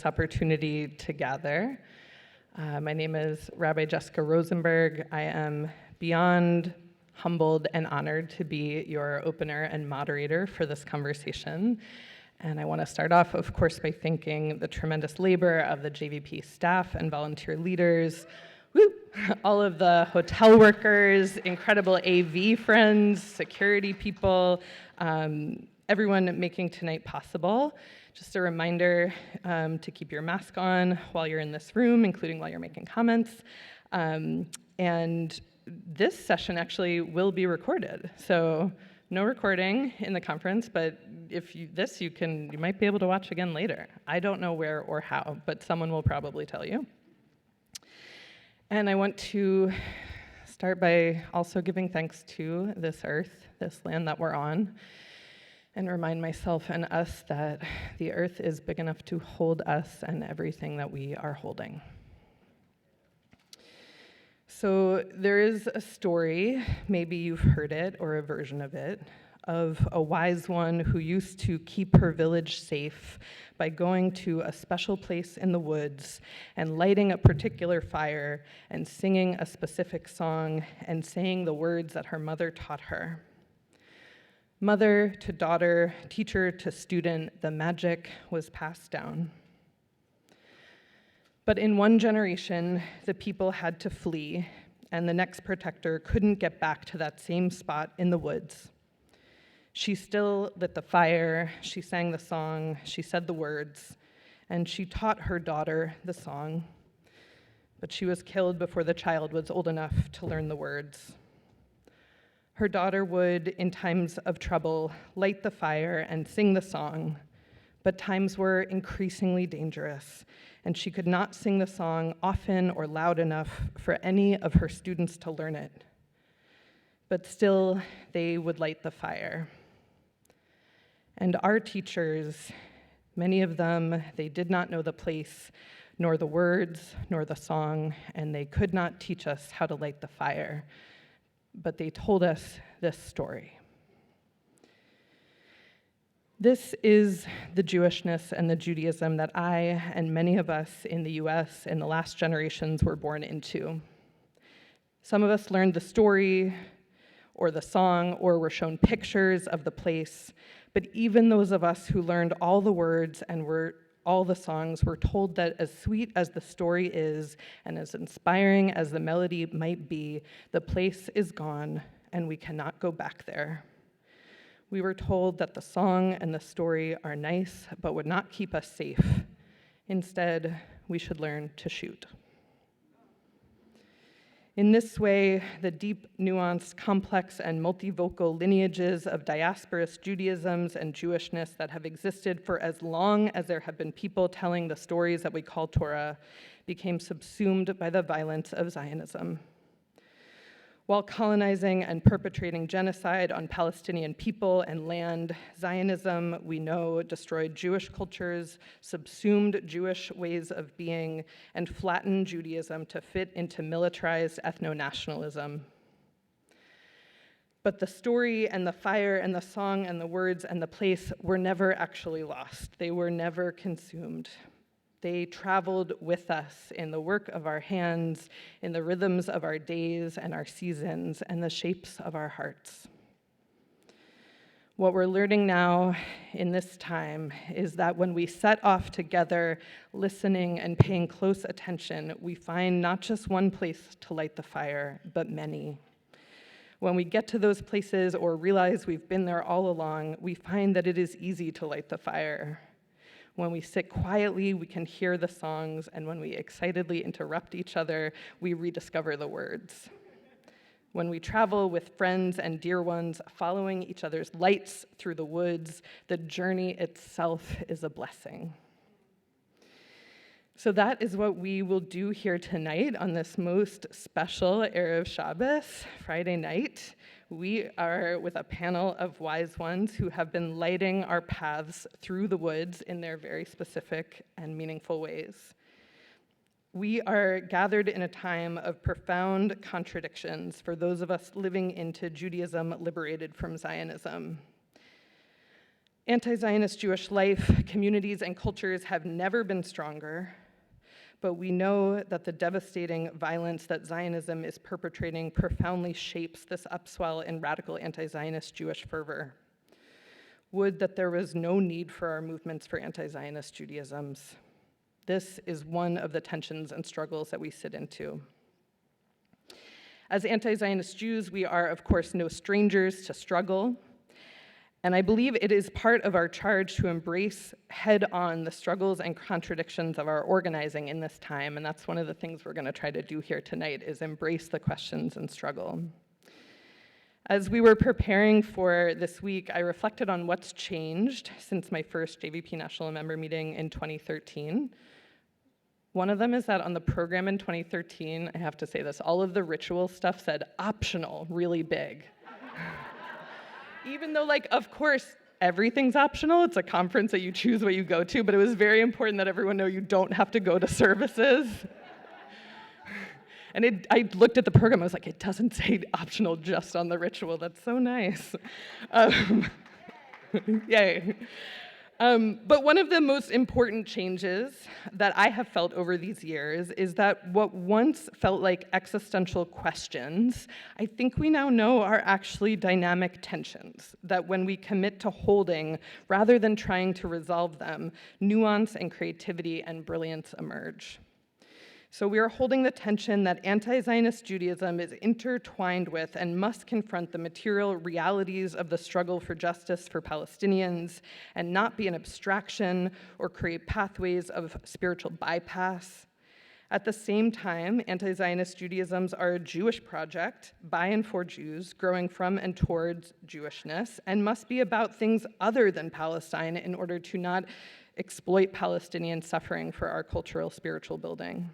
opportunity to gather. My name is Rabbi Jessica Rosenberg. I am beyond humbled and honored to be your opener and moderator for this conversation. And I want to start off, of course, by thanking the tremendous labor of the JVP staff and volunteer leaders, all of the hotel workers, incredible AV friends, security people, everyone making tonight possible. Just a reminder to keep your mask on while you're in this room, including while you're making comments. And this session actually will be recorded. So no recording in the conference, but if you might be able to watch again later. I don't know where or how, but someone will probably tell you. And I want to start by also giving thanks to this earth, this land that we're on, and remind myself and us that the earth is big enough to hold us and everything that we are holding. So there is a story, maybe you've heard it or a version of it, of a wise one who used to keep her village safe by going to a special place in the woods and lighting a particular fire and singing a specific song and saying the words that her mother taught her. Mother to daughter, teacher to student, the magic was passed down. But in one generation, the people had to flee, and the next protector couldn't get back to that same spot in the woods. She still lit the fire, she sang the song, she said the words, and she taught her daughter the song. But she was killed before the child was old enough to learn the words. Her daughter would, in times of trouble, light the fire and sing the song, but times were increasingly dangerous, and she could not sing the song often or loud enough for any of her students to learn it. But still, they would light the fire. And our teachers, many of them, they did not know the place, nor the words, nor the song, and they could not teach us how to light the fire. But they told us this story. This is the Jewishness and the Judaism that I and many of us in the US in the last generations were born into. Some of us learned the story or the song or were shown pictures of the place, but even those of us who learned all the words and all the songs were told that as sweet as the story is and as inspiring as the melody might be, the place is gone and we cannot go back there. We were told that the song and the story are nice but would not keep us safe. Instead, we should learn to shoot. In this way, the deep, nuanced, complex, and multivocal lineages of diasporous Judaisms and Jewishness that have existed for as long as there have been people telling the stories that we call Torah became subsumed by the violence of Zionism. While colonizing and perpetrating genocide on Palestinian people and land, Zionism, we know, destroyed Jewish cultures, subsumed Jewish ways of being, and flattened Judaism to fit into militarized ethno-nationalism. But the story and the fire and the song and the words and the place were never actually lost. They were never consumed. They traveled with us in the work of our hands, in the rhythms of our days and our seasons, and the shapes of our hearts. What we're learning now in this time is that when we set off together, listening and paying close attention, we find not just one place to light the fire, but many. When we get to those places or realize we've been there all along, we find that it is easy to light the fire. When we sit quietly, we can hear the songs, and when we excitedly interrupt each other, we rediscover the words. When we travel with friends and dear ones, following each other's lights through the woods, the journey itself is a blessing. So that is what we will do here tonight on this most special Erev Shabbos, Friday night. We are with a panel of wise ones who have been lighting our paths through the woods in their very specific and meaningful ways. We are gathered in a time of profound contradictions for those of us living into Judaism liberated from Zionism. Anti-Zionist Jewish life, communities, and cultures have never been stronger, but we know that the devastating violence that Zionism is perpetrating profoundly shapes this upswell in radical anti-Zionist Jewish fervor. Would that there was no need for our movements for anti-Zionist Judaisms. This is one of the tensions and struggles that we sit into. As anti-Zionist Jews, we are, of course, no strangers to struggle, and I believe it is part of our charge to embrace head-on the struggles and contradictions of our organizing in this time, and that's one of the things we're going to try to do here tonight, is embrace the questions and struggle. As we were preparing for this week, I reflected on what's changed since my first JVP National Member meeting in 2013. One of them is that on the program in 2013, I have to say this, all of the ritual stuff said optional really big. Even though, like, of course, everything's optional. It's a conference that you choose what you go to, but it was very important that everyone know you don't have to go to services. And I looked at the program, I was like, it doesn't say optional just on the ritual. That's so nice. Yay. But one of the most important changes that I have felt over these years is that what once felt like existential questions, I think we now know are actually dynamic tensions, that when we commit to holding, rather than trying to resolve them, nuance and creativity and brilliance emerge. So we are holding the tension that anti-Zionist Judaism is intertwined with and must confront the material realities of the struggle for justice for Palestinians and not be an abstraction or create pathways of spiritual bypass. At the same time, anti-Zionist Judaisms are a Jewish project by and for Jews, growing from and towards Jewishness, and must be about things other than Palestine in order to not exploit Palestinian suffering for our cultural spiritual building.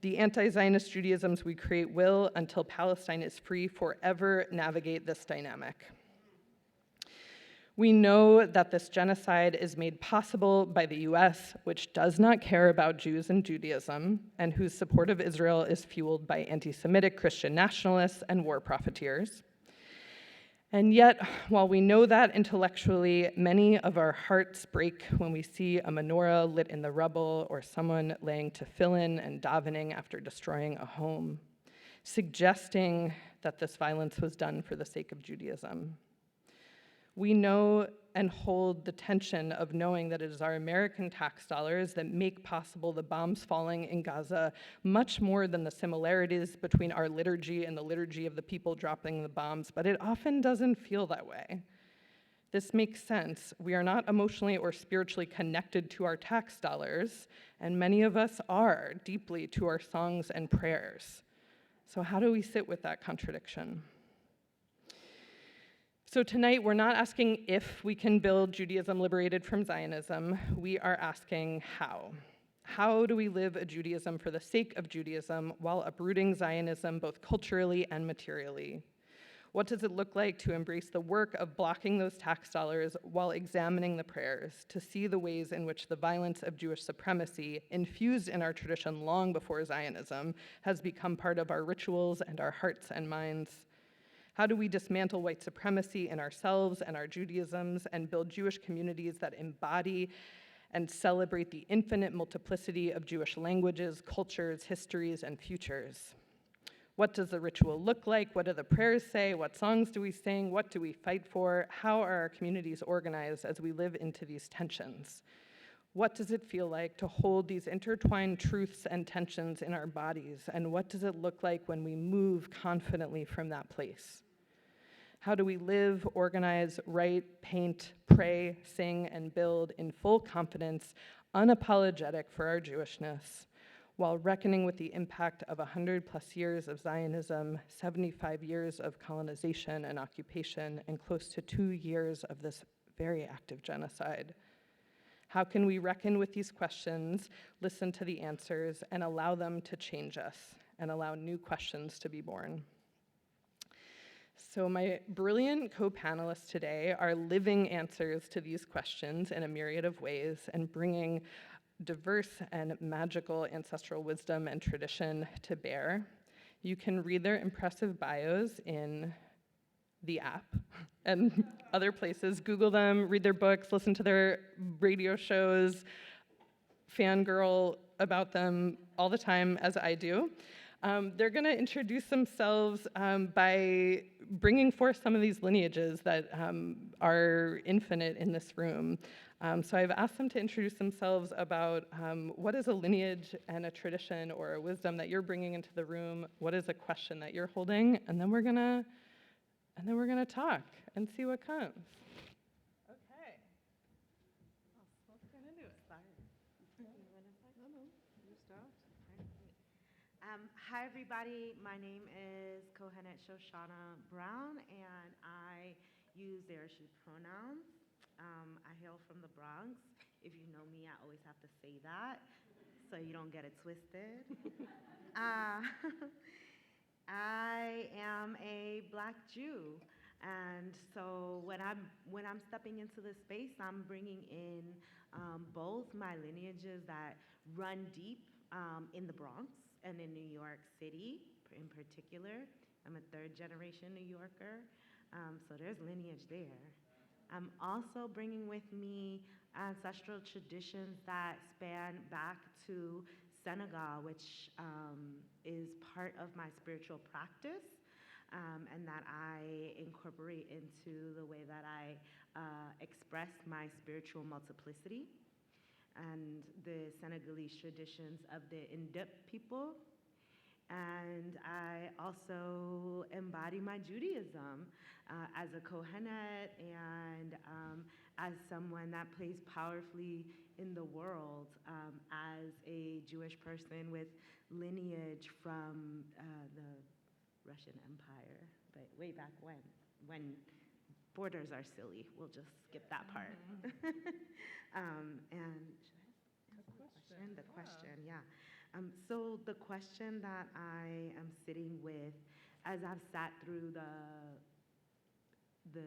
The anti-Zionist Judaisms we create will, until Palestine is free, forever navigate this dynamic. We know that this genocide is made possible by the US, which does not care about Jews and Judaism, and whose support of Israel is fueled by anti-Semitic Christian nationalists and war profiteers. And yet, while we know that intellectually, many of our hearts break when we see a menorah lit in the rubble or someone laying tefillin and davening after destroying a home, suggesting that this violence was done for the sake of Judaism. We know and hold the tension of knowing that it is our American tax dollars that make possible the bombs falling in Gaza much more than the similarities between our liturgy and the liturgy of the people dropping the bombs, but it often doesn't feel that way. This makes sense. We are not emotionally or spiritually connected to our tax dollars, and many of us are deeply to our songs and prayers. So how do we sit with that contradiction? So tonight, we're not asking if we can build Judaism liberated from Zionism. We are asking how. How do we live a Judaism for the sake of Judaism while uprooting Zionism both culturally and materially? What does it look like to embrace the work of blocking those tax dollars while examining the prayers, to see the ways in which the violence of Jewish supremacy, infused in our tradition long before Zionism, has become part of our rituals and our hearts and minds? How do we dismantle white supremacy in ourselves and our Judaisms and build Jewish communities that embody and celebrate the infinite multiplicity of Jewish languages, cultures, histories, and futures? What does the ritual look like? What do the prayers say? What songs do we sing? What do we fight for? How are our communities organized as we live into these tensions? What does it feel like to hold these intertwined truths and tensions in our bodies? And what does it look like when we move confidently from that place? How do we live, organize, write, paint, pray, sing, and build in full confidence, unapologetic for our Jewishness, while reckoning with the impact of 100+ years of Zionism, 75 years of colonization and occupation, and close to 2 years of this very active genocide? How can we reckon with these questions, listen to the answers, and allow them to change us, and allow new questions to be born? So my brilliant co-panelists today are living answers to these questions in a myriad of ways and bringing diverse and magical ancestral wisdom and tradition to bear. You can read their impressive bios in the app and other places. Google them, read their books, listen to their radio shows, fangirl about them all the time, as I do. They're going to introduce themselves by bringing forth some of these lineages that are infinite in this room. So I've asked them to introduce themselves about what is a lineage and a tradition or a wisdom that you're bringing into the room, what is a question that you're holding, and then we're gonna talk and see what comes. Okay. Let's get into it. Hi, everybody. My name is Kohenet Shoshana Brown, and I use they, she pronouns. I hail from the Bronx. If you know me, I always have to say that, so you don't get it twisted. I am a Black Jew, and so when I'm stepping into this space, I'm bringing in both my lineages that run deep in the Bronx and in New York City in particular. I'm a third-generation New Yorker, so there's lineage there. I'm also bringing with me ancestral traditions that span back to Senegal, which is part of my spiritual practice, and that I incorporate into the way that I express my spiritual multiplicity. And the Senegalese traditions of the Ndip people. And I also embody my Judaism as a Kohenet and as someone that plays powerfully in the world as a Jewish person with lineage from the Russian Empire, but way back when borders are silly. We'll just skip that part. And the question, yeah. So the question that I am sitting with, as I've sat through the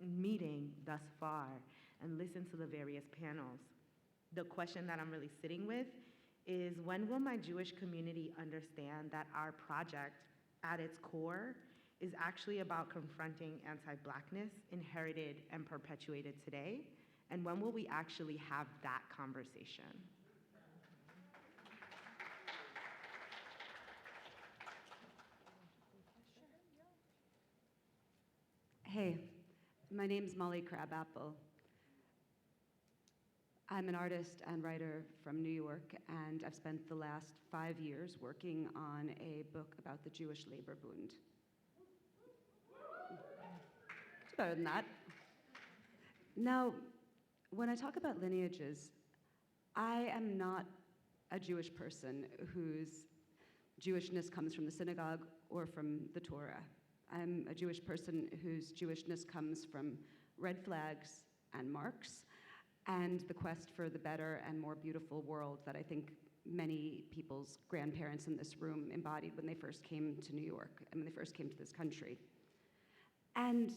meeting thus far and listened to the various panels, the question that I'm really sitting with is, when will my Jewish community understand that our project, at its core, is actually about confronting anti-Blackness inherited and perpetuated today? And when will we actually have that conversation? Hey, my name's Molly Crabapple. I'm an artist and writer from New York, and I've spent the last 5 years working on a book about the Jewish labor Bund. It's better than that. Now, when I talk about lineages, I am not a Jewish person whose Jewishness comes from the synagogue or from the Torah. I'm a Jewish person whose Jewishness comes from red flags and Marx, and the quest for the better and more beautiful world that I think many people's grandparents in this room embodied when they first came to New York and when they first came to this country. And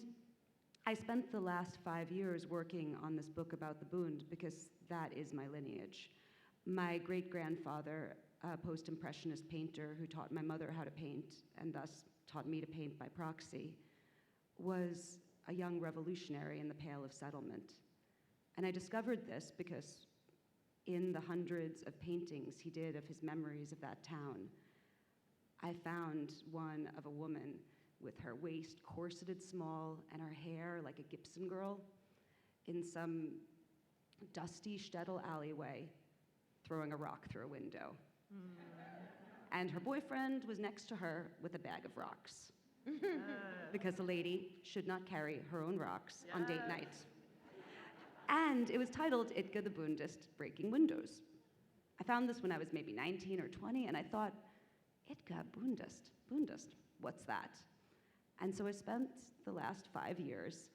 I spent the last 5 years working on this book about the Bund because that is my lineage. My great-grandfather, a post-impressionist painter who taught my mother how to paint and thus taught me to paint by proxy, was a young revolutionary in the Pale of Settlement. And I discovered this because in the hundreds of paintings he did of his memories of that town, I found one of a woman with her waist corseted small and her hair like a Gibson girl in some dusty shtetl alleyway throwing a rock through a window. And her boyfriend was next to her with a bag of rocks because a lady should not carry her own rocks on date night. And it was titled Itka the Bundist Breaking Windows. I found this when I was maybe 19 or 20, and I thought, Itka Bundist, what's that? And so I spent the last 5 years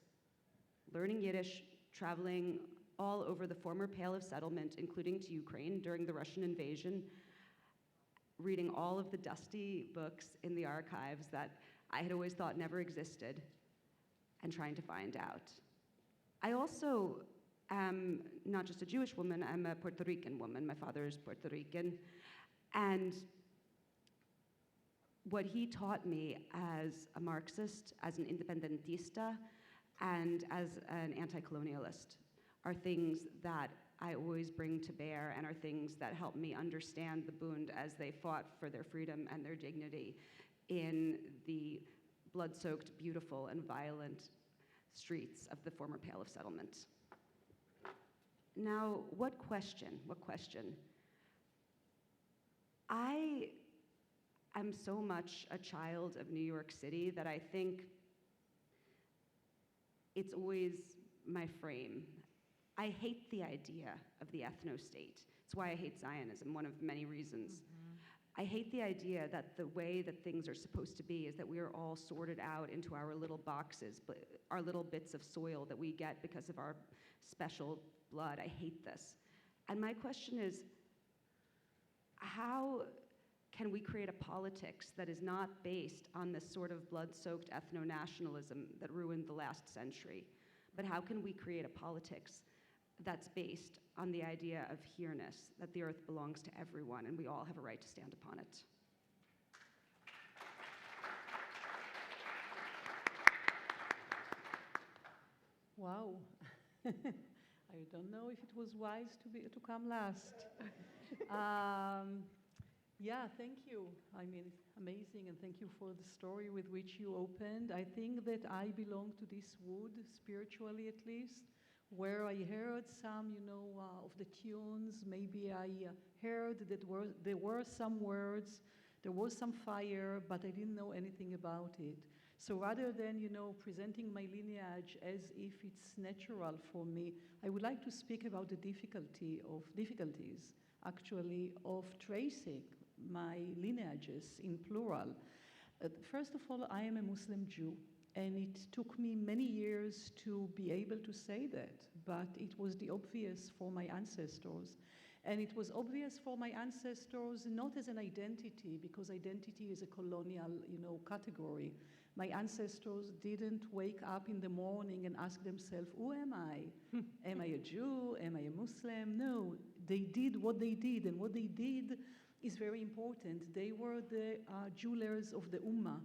learning Yiddish, traveling all over the former Pale of Settlement, including to Ukraine during the Russian invasion, reading all of the dusty books in the archives that I had always thought never existed, and trying to find out. I also am not just a Jewish woman, I'm a Puerto Rican woman. My father is Puerto Rican. And what he taught me as a Marxist, as an independentista, and as an anti-colonialist are things that I always bring to bear and are things that help me understand the Bund as they fought for their freedom and their dignity in the blood-soaked, beautiful, and violent streets of the former Pale of Settlement. Now, what question? I'm so much a child of New York City that I think it's always my frame. I hate the idea of the ethno-state. It's why I hate Zionism, one of many reasons. I hate the idea that the way that things are supposed to be is that we are all sorted out into our little boxes, but our little bits of soil that we get because of our special blood. I hate this. And my question is, how can we create a politics that is not based on this sort of blood-soaked ethno-nationalism that ruined the last century? But how can we create a politics that's based on the idea of here-ness, that the earth belongs to everyone and we all have a right to stand upon it? Wow. I don't know if it was wise to come last. Yeah, thank you. I mean, it's amazing, and thank you for the story with which you opened. I think that I belong to this wood, spiritually at least, where I heard some, of the tunes. Maybe I heard that there were some words, there was some fire, but I didn't know anything about it. So rather than, presenting my lineage as if it's natural for me, I would like to speak about the difficulties, actually, of tracing my lineages in plural. First of all, I am a Muslim Jew, and it took me many years to be able to say that, but it was the obvious for my ancestors. And it was obvious for my ancestors not as an identity, because identity is a colonial, category. My ancestors didn't wake up in the morning and ask themselves, who am I? Am I a Jew? Am I a Muslim? No, they did what they did, and what they did is very important. They were the jewelers of the Ummah,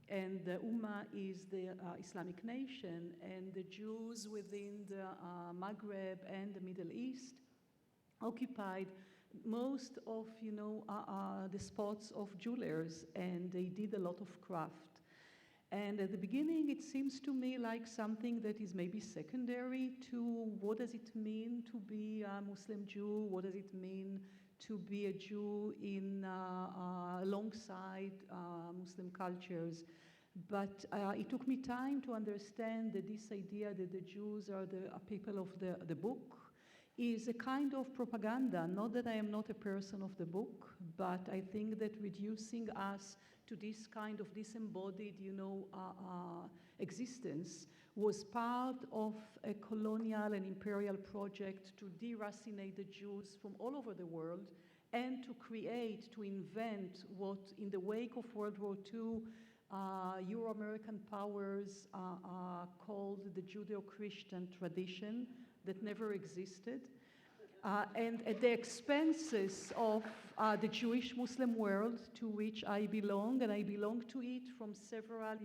and the Ummah is the Islamic nation, and the Jews within the Maghreb and the Middle East occupied most of, the spots of jewelers, and they did a lot of craft. And at the beginning, it seems to me like something that is maybe secondary to what does it mean to be a Muslim Jew, what does it mean to be a Jew alongside Muslim cultures. But it took me time to understand that this idea that the Jews are the people of the book is a kind of propaganda. Not that I am not a person of the book, but I think that reducing us to this kind of disembodied, existence was part of a colonial and imperial project to deracinate the Jews from all over the world and to invent what, in the wake of World War II, Euro-American powers called the Judeo-Christian tradition that never existed. And at the expenses of the Jewish-Muslim world to which I belong, and I belong to it from several,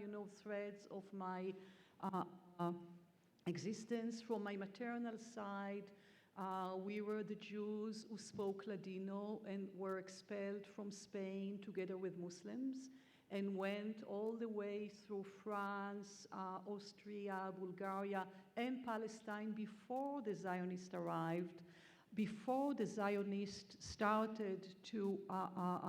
threads of my existence. From my maternal side, we were the Jews who spoke Ladino and were expelled from Spain together with Muslims and went all the way through France, Austria, Bulgaria, and Palestine before the Zionists arrived, before the Zionists started to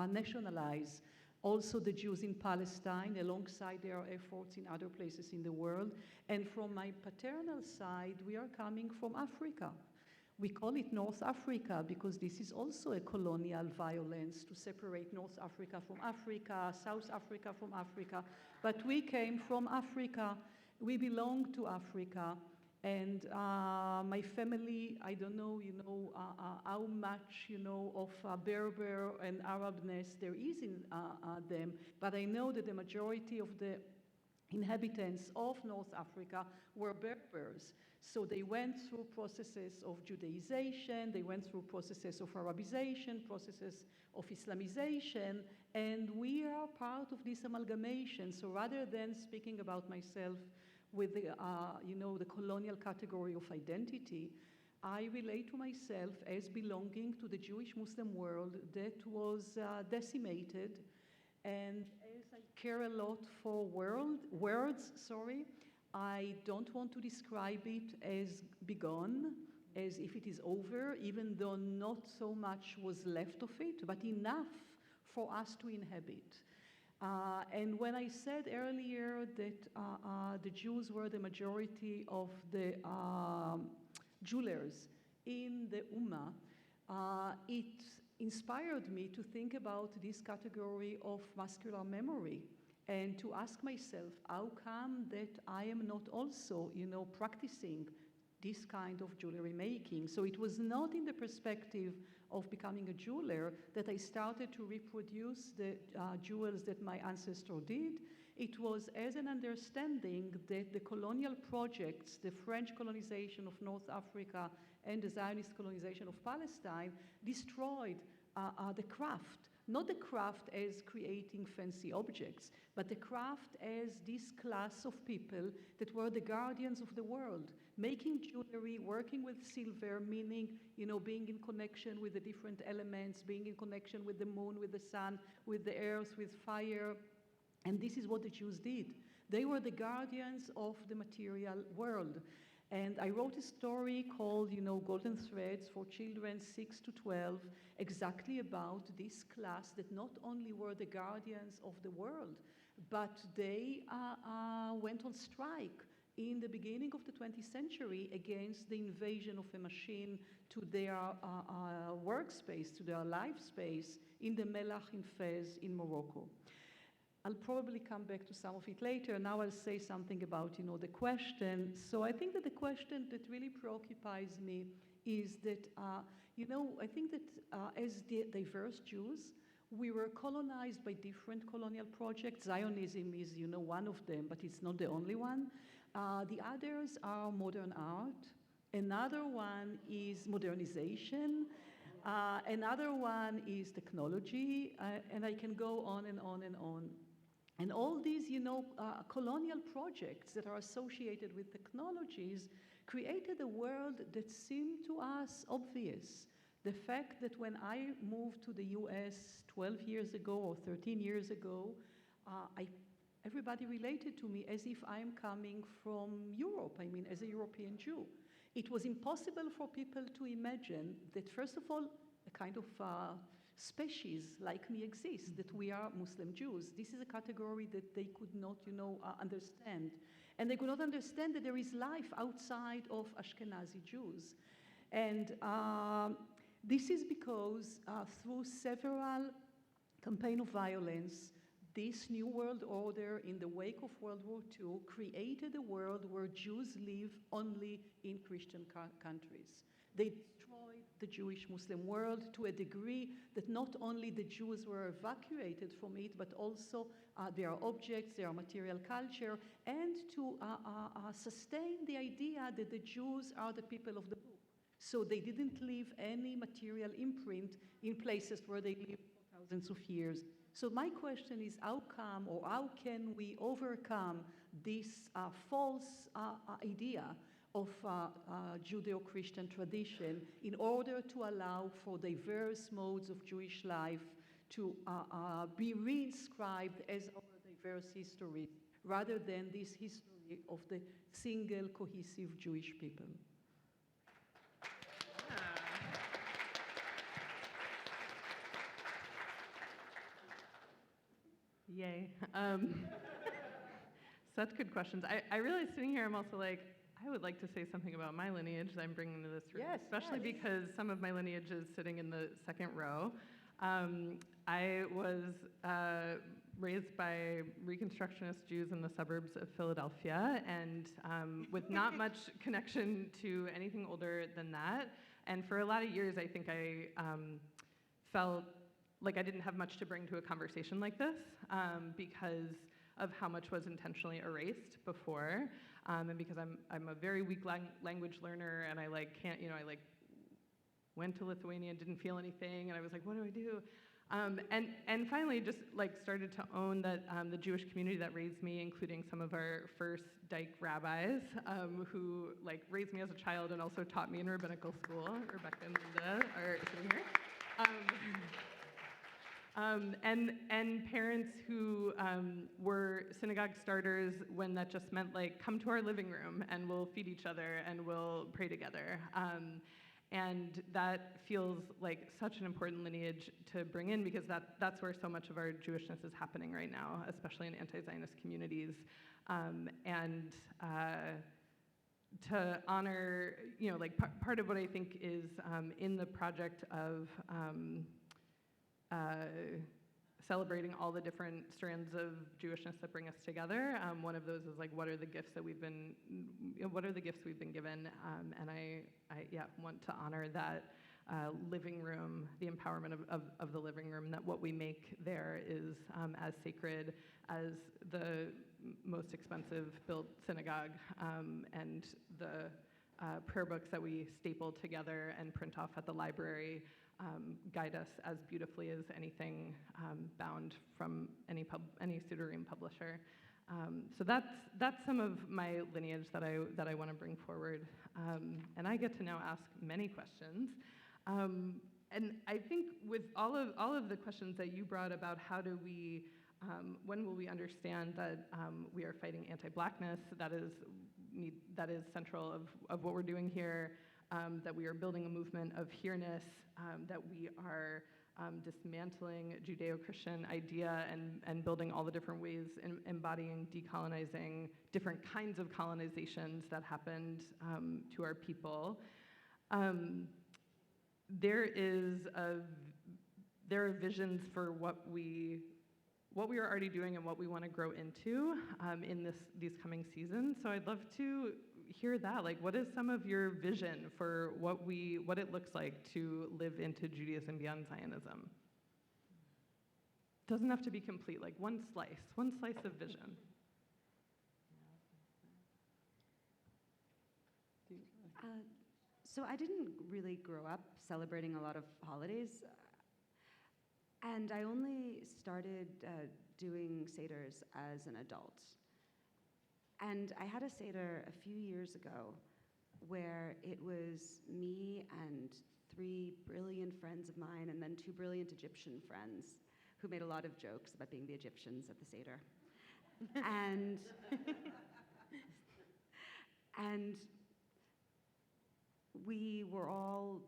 nationalize also the Jews in Palestine alongside their efforts in other places in the world. And from my paternal side, we are coming from Africa. We call it North Africa because this is also a colonial violence to separate North Africa from Africa, South Africa from Africa. But we came from Africa. We belong to Africa. And my family, I don't know, how much, of Berber and Arabness there is in them, but I know that the majority of the inhabitants of North Africa were Berbers. So they went through processes of Judaization, they went through processes of Arabization, processes of Islamization, and we are part of this amalgamation. So rather than speaking about myself with the, the colonial category of identity, I relate to myself as belonging to the Jewish-Muslim world that was decimated. And as I care a lot for words, I don't want to describe it as begone, as if it is over, even though not so much was left of it, but enough for us to inhabit. And when I said earlier that the Jews were the majority of the jewelers in the Ummah, it inspired me to think about this category of muscular memory and to ask myself, how come that I am not also, practicing this kind of jewelry making? So it was not in the perspective of becoming a jeweler that I started to reproduce the jewels that my ancestor did. It was as an understanding that the colonial projects, the French colonization of North Africa and the Zionist colonization of Palestine, destroyed the craft. Not the craft as creating fancy objects, but the craft as this class of people that were the guardians of the world, making jewelry, working with silver, meaning, being in connection with the different elements, being in connection with the moon, with the sun, with the earth, with fire. And this is what the Jews did. They were the guardians of the material world. And I wrote a story called, Golden Threads for Children 6 to 12, exactly about this class that not only were the guardians of the world, but they went on strike in the beginning of the 20th century against the invasion of a machine to their workspace, to their life space in the Melach in Fez in Morocco. I'll probably come back to some of it later. Now I'll say something about, the question. So I think that the question that really preoccupies me is that, I think that as diverse Jews, we were colonized by different colonial projects. Zionism is, one of them, but it's not the only one. The others are modern art. Another one is modernization. Another one is technology. And I can go on and on and on. And all these, colonial projects that are associated with technologies created a world that seemed to us obvious. The fact that when I moved to the US 12 years ago or 13 years ago, everybody related to me as if I'm coming from Europe, as a European Jew. It was impossible for people to imagine that, first of all, a kind of species like me exist, that we are Muslim Jews. This is a category that they could not, understand. And they could not understand that there is life outside of Ashkenazi Jews. And this is because through several campaigns of violence, this new world order in the wake of World War II created a world where Jews live only in Christian countries. They destroyed the Jewish-Muslim world to a degree that not only the Jews were evacuated from it, but also their objects, their material culture, and to sustain the idea that the Jews are the people of the book. So they didn't leave any material imprint in places where they lived for thousands of years. So my question is, how come or how can we overcome this false idea of Judeo-Christian tradition in order to allow for diverse modes of Jewish life to be reinscribed as our diverse history, rather than this history of the single cohesive Jewish people? Yay. Such good questions. I really, sitting here, I'm also like, I would like to say something about my lineage that I'm bringing to this room, Yes, especially yes. because some of my lineage is sitting in the second row. I was raised by Reconstructionist Jews in the suburbs of Philadelphia, and with not much connection to anything older than that. And for a lot of years, I think I felt like I didn't have much to bring to a conversation like this because of how much was intentionally erased before. And because I'm a very weak language learner, and I can't, I went to Lithuania and didn't feel anything, and I was like, what do I do? And finally just started to own that the Jewish community that raised me, including some of our first Dyke rabbis, who raised me as a child and also taught me in rabbinical school. Rebecca and Linda are sitting here. And parents who were synagogue starters when that just meant come to our living room and we'll feed each other and we'll pray together. And that feels like such an important lineage to bring in, because that's where so much of our Jewishness is happening right now, especially in anti-Zionist communities. And to honor, part of what I think is in the project of celebrating all the different strands of Jewishness that bring us together. One of those is what are the gifts that we've been given, and I want to honor that living room, the empowerment of the living room, that what we make there is as sacred as the most expensive built synagogue, and the prayer books that we staple together and print off at the library guide us as beautifully as anything bound from any pseudonym publisher. So that's some of my lineage that I want to bring forward, and I get to now ask many questions. And I think with all of the questions that you brought about how do we, when will we understand that we are fighting anti-Blackness, that is central of what we're doing here. That we are building a movement of here-ness, that we are dismantling Judeo-Christian idea and building all the different ways, embodying, decolonizing different kinds of colonizations that happened to our people. There are visions for what we are already doing and what we want to grow into in these coming seasons. So I'd love to hear that. What is some of your vision for what it looks like to live into Judaism beyond Zionism? Doesn't have to be complete, one slice of vision. So I didn't really grow up celebrating a lot of holidays, and I only started doing seders as an adult. And I had a seder a few years ago where it was me and 3 brilliant friends of mine and then 2 brilliant Egyptian friends who made a lot of jokes about being the Egyptians at the seder. And we were all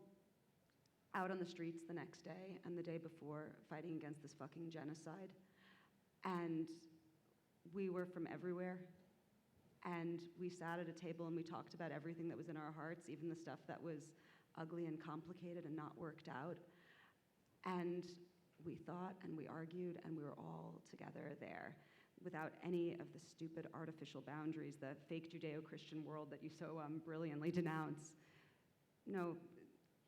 out on the streets the next day and the day before fighting against this fucking genocide. And we were from everywhere. And we sat at a table and we talked about everything that was in our hearts, even the stuff that was ugly and complicated and not worked out. And we thought and we argued and we were all together there without any of the stupid artificial boundaries, the fake Judeo-Christian world that you so brilliantly denounce. No,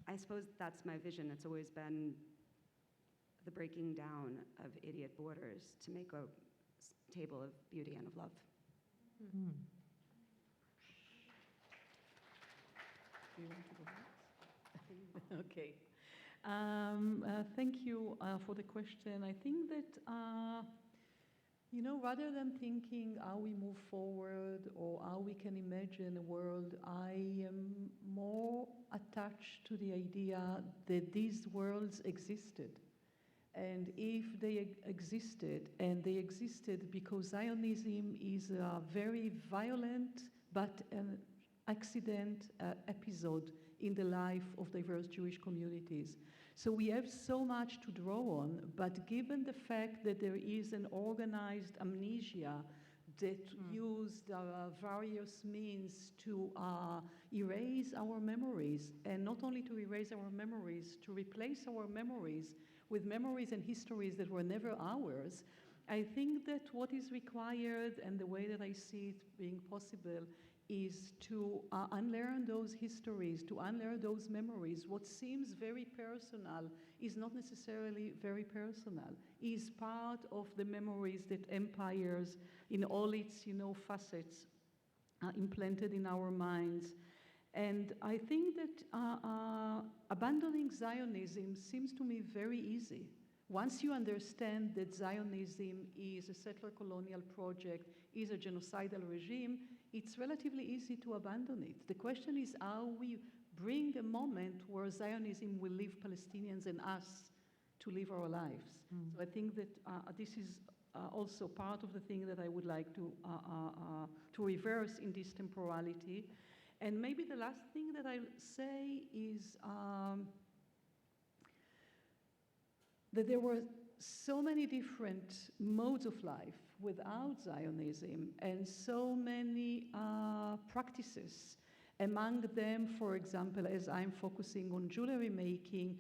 I suppose that's my vision. It's always been the breaking down of idiot borders to make a table of beauty and of love. Mm-hmm. Do you want to go next? Okay. Thank you for the question. I think that, rather than thinking how we move forward or how we can imagine a world, I am more attached to the idea that these worlds existed. And if they existed, and they existed because Zionism is a very violent but an accident episode in the life of diverse Jewish communities. So we have so much to draw on, but given the fact that there is an organized amnesia that used various means to erase our memories, and not only to erase our memories, to replace our memories with memories and histories that were never ours, I think that what is required, and the way that I see it being possible, is to unlearn those histories, to unlearn those memories. What seems very personal is not necessarily very personal, is part of the memories that empires, in all its facets, implanted in our minds. And I think that abandoning Zionism seems to me very easy. Once you understand that Zionism is a settler colonial project, is a genocidal regime, it's relatively easy to abandon it. The question is how we bring a moment where Zionism will leave Palestinians and us to live our lives. So I think that this is also part of the thing that I would like to reverse in this temporality. And maybe the last thing that I'll say is that there were so many different modes of life without Zionism, and so many practices. Among them, for example, as I'm focusing on jewelry making,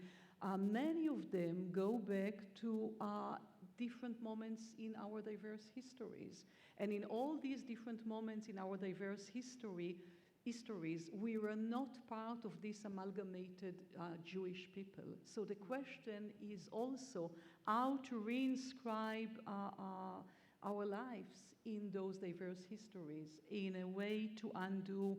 many of them go back to different moments in our diverse histories. And in all these different moments in our diverse histories, we were not part of this amalgamated Jewish people. So the question is also how to reinscribe our lives in those diverse histories in a way to undo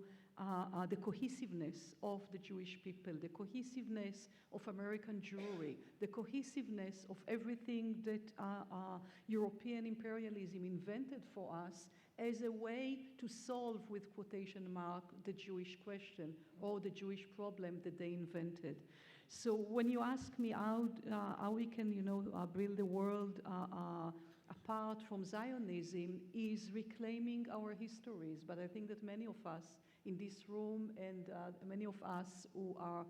the cohesiveness of the Jewish people, the cohesiveness of American Jewry, the cohesiveness of everything that European imperialism invented for us as a way to solve, with quotation mark, the Jewish question or the Jewish problem that they invented. So when you ask me how we can, build the world apart from Zionism, is reclaiming our histories. But I think that many of us in this room and many of us who are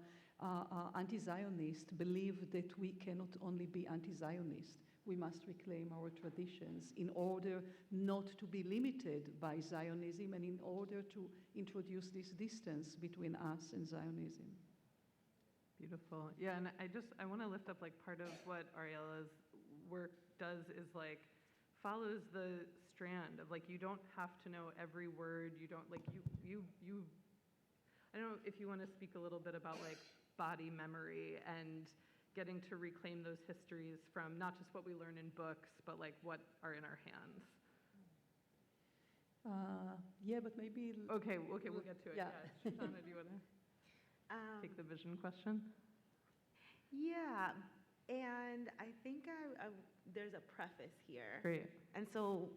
anti-Zionist believe that we cannot only be anti-Zionist. We must reclaim our traditions in order not to be limited by Zionism and in order to introduce this distance between us and Zionism. Beautiful. Yeah, and I want to lift up part of what Ariela's work does is follows the strand of you don't have to know every word. You don't you I don't know if you want to speak a little bit about body memory and getting to reclaim those histories from not just what we learn in books, but what are in our hands. Yeah, but maybe... Okay, we'll get to it. Yeah. Shoshana, do you want to take the vision question? Yeah, and I think there's a preface here. Great. And so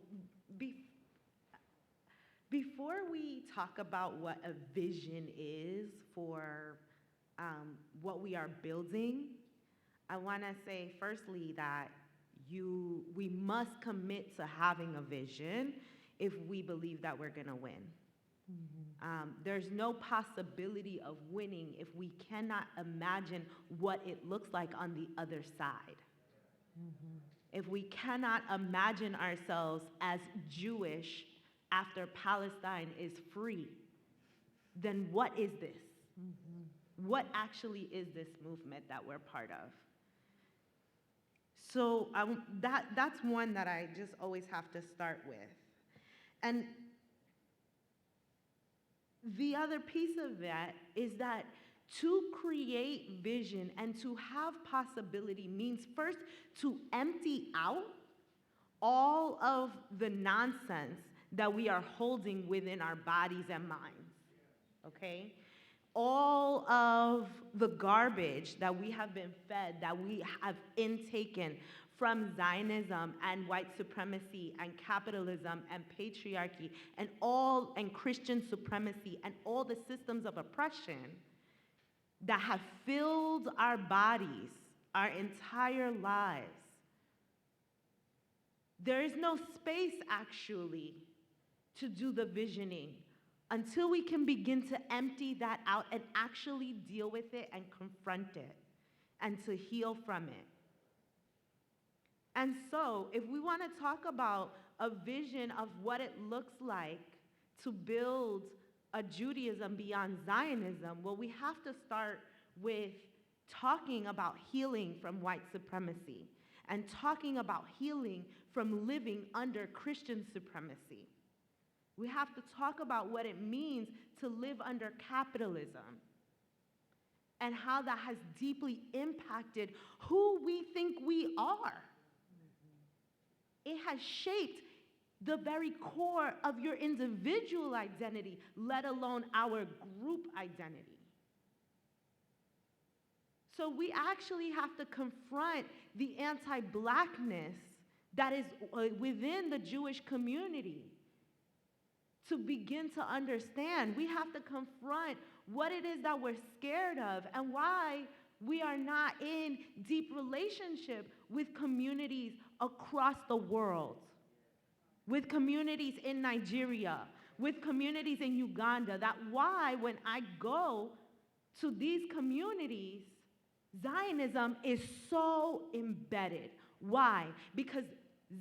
before we talk about what a vision is for what we are building, I want to say firstly that we must commit to having a vision if we believe that we're going to win. There's no possibility of winning if we cannot imagine what it looks like on the other side. If we cannot imagine ourselves as Jewish after Palestine is free, then what is this? What actually is this movement that we're part of? So that's one that I just always have to start with. And the other piece of that is that to create vision and to have possibility means first to empty out all of the nonsense that we are holding within our bodies and minds, okay? All of the garbage that we have been fed, that we have intaken from Zionism and white supremacy and capitalism and patriarchy and Christian supremacy and all the systems of oppression that have filled our bodies our entire lives. There is no space actually to do the visioning until we can begin to empty that out and actually deal with it and confront it and to heal from it. And so, if we want to talk about a vision of what it looks like to build a Judaism beyond Zionism, well, we have to start with talking about healing from white supremacy and talking about healing from living under Christian supremacy. We have to talk about what it means to live under capitalism and how that has deeply impacted who we think we are. It has shaped the very core of your individual identity, let alone our group identity. So we actually have to confront the anti-Blackness that is within the Jewish community to begin to understand. We have to confront what it is that we're scared of and why we are not in deep relationship with communities across the world, with communities in Nigeria, with communities in Uganda. That why when I go to these communities, Zionism is so embedded. Why? Because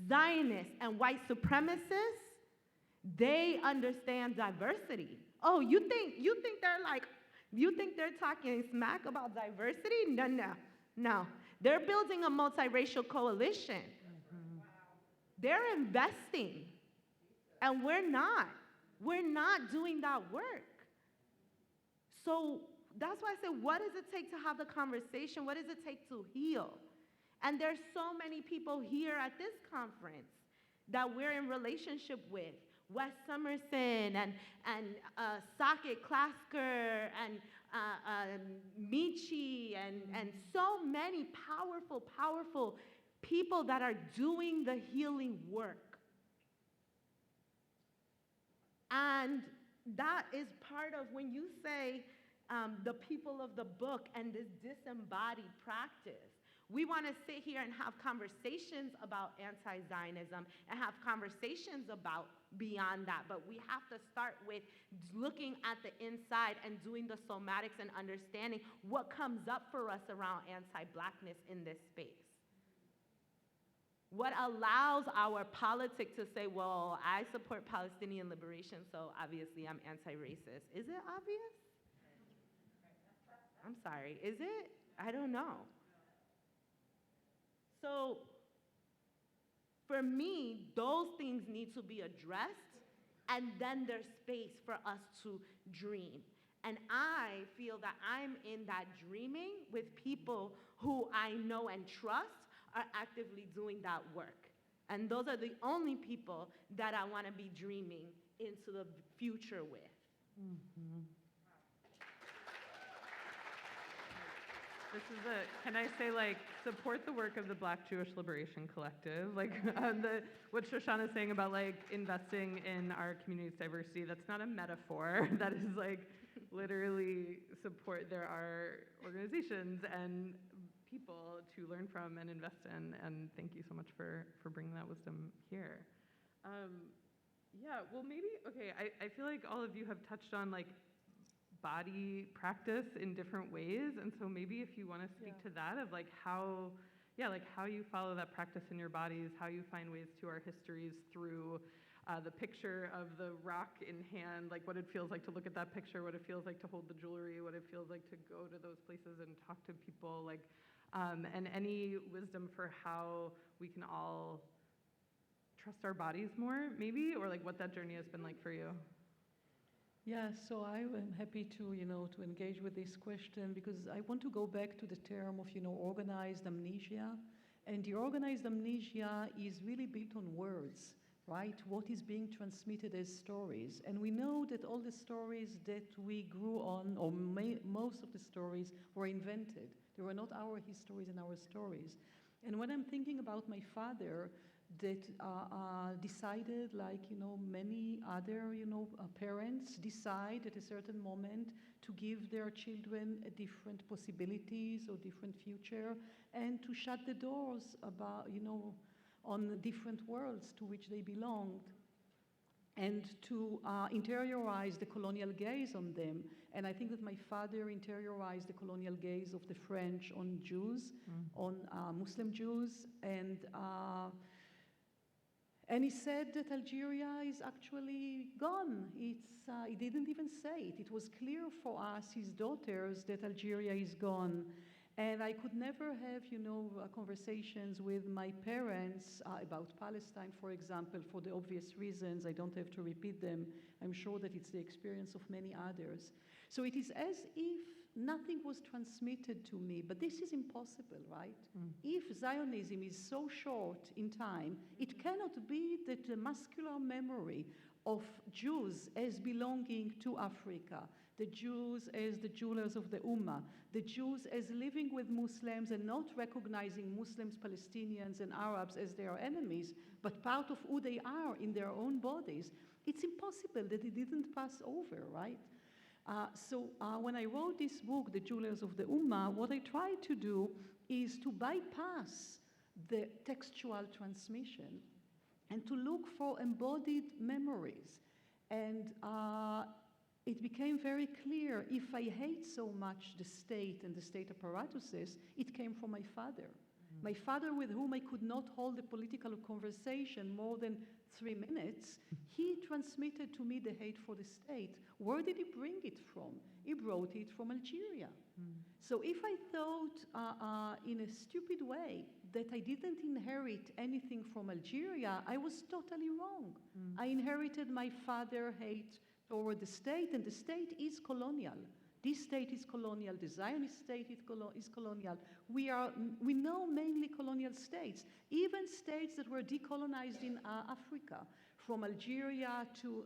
Zionists and white supremacists, they understand diversity. Oh, you think they're talking smack about diversity? No. They're building a multiracial coalition. They're investing. And we're not. We're not doing that work. So that's why I say, what does it take to have the conversation? What does it take to heal? And there's so many people here at this conference that we're in relationship with. Wes Summerson and Saket Klasker and Michi and so many powerful people that are doing the healing work. And that is part of when you say the people of the book and this disembodied practice. We want to sit here and have conversations about anti-Zionism and have conversations about beyond that. But we have to start with looking at the inside and doing the somatics and understanding what comes up for us around anti-Blackness in this space. What allows our politics to say, well, I support Palestinian liberation, so obviously I'm anti-racist. Is it obvious? I'm sorry, is it? I don't know. So for me, those things need to be addressed, and then there's space for us to dream. And I feel that I'm in that dreaming with people who I know and trust are actively doing that work. And those are the only people that I want to be dreaming into the future with. Mm-hmm. This is can I say, like, support the work of the Black Jewish Liberation Collective? Like, what Shoshana's saying about, like, investing in our community's diversity, that's not a metaphor. That is, like, literally support. There are organizations and people to learn from and invest in, and thank you so much for bringing that wisdom here. Yeah, well, maybe, okay, I feel like all of you have touched on, like, body practice in different ways, and so maybe if you want to speak to that, of like how you follow that practice in your bodies, how you find ways to our histories through the picture of the rock in hand, like what it feels like to look at that picture, what it feels like to hold the jewelry, what it feels like to go to those places and talk to people, like, and any wisdom for how we can all trust our bodies more, maybe, or like what that journey has been like for you. Yeah, so I am happy to, to engage with this question, because I want to go back to the term of, organized amnesia. And the organized amnesia is really built on words, right? What is being transmitted as stories. And we know that all the stories that we grew on, or most of the stories, were invented. They were not our histories and our stories. And when I'm thinking about my father, that decided, like, many other, parents decide at a certain moment to give their children a different possibilities or different future, and to shut the doors about, on different worlds to which they belonged, and to interiorize the colonial gaze on them. And I think that my father interiorized the colonial gaze of the French on Jews, on Muslim Jews, and he said that Algeria is actually gone. He didn't even say it. It was clear for us, his daughters, that Algeria is gone. And I could never have, conversations with my parents about Palestine, for example, for the obvious reasons. I don't have to repeat them. I'm sure that it's the experience of many others. So it is as if nothing was transmitted to me. But this is impossible, right? If Zionism is so short in time, it cannot be that the muscular memory of Jews as belonging to Africa, the Jews as the jewelers of the Ummah, the Jews as living with Muslims and not recognizing Muslims, Palestinians, and Arabs as their enemies, but part of who they are in their own bodies, it's impossible that it didn't pass over, right? So when I wrote this book, The Jewelers of the Ummah, what I tried to do is to bypass the textual transmission and to look for embodied memories. And it became very clear, if I hate so much the state and the state apparatuses, it came from my father. My father, with whom I could not hold a political conversation more than 3 minutes, he transmitted to me the hate for the state. Where did he bring it from? He brought it from Algeria. So if I thought in a stupid way that I didn't inherit anything from Algeria, I was totally wrong. I inherited my father's hate toward the state, and the state is colonial. This state is colonial. The Zionist state is colonial. We know mainly colonial states, even states that were decolonized in Africa, from Algeria to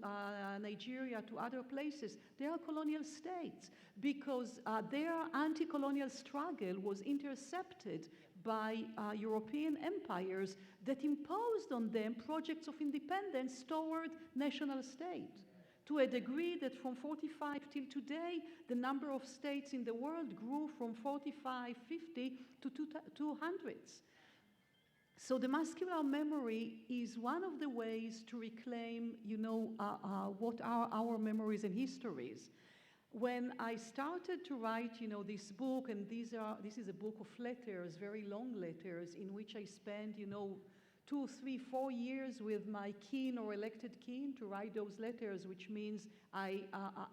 Nigeria to other places. They are colonial states because their anti-colonial struggle was intercepted by European empires that imposed on them projects of independence toward national state, to a degree that from 45 till today, the number of states in the world grew from 45, 50 to 200s. So the muscular memory is one of the ways to reclaim, what are our memories and histories. When I started to write, this book, and this is a book of letters, very long letters, in which I spend, 2, 3, 4 years with my kin or elected kin to write those letters, which means I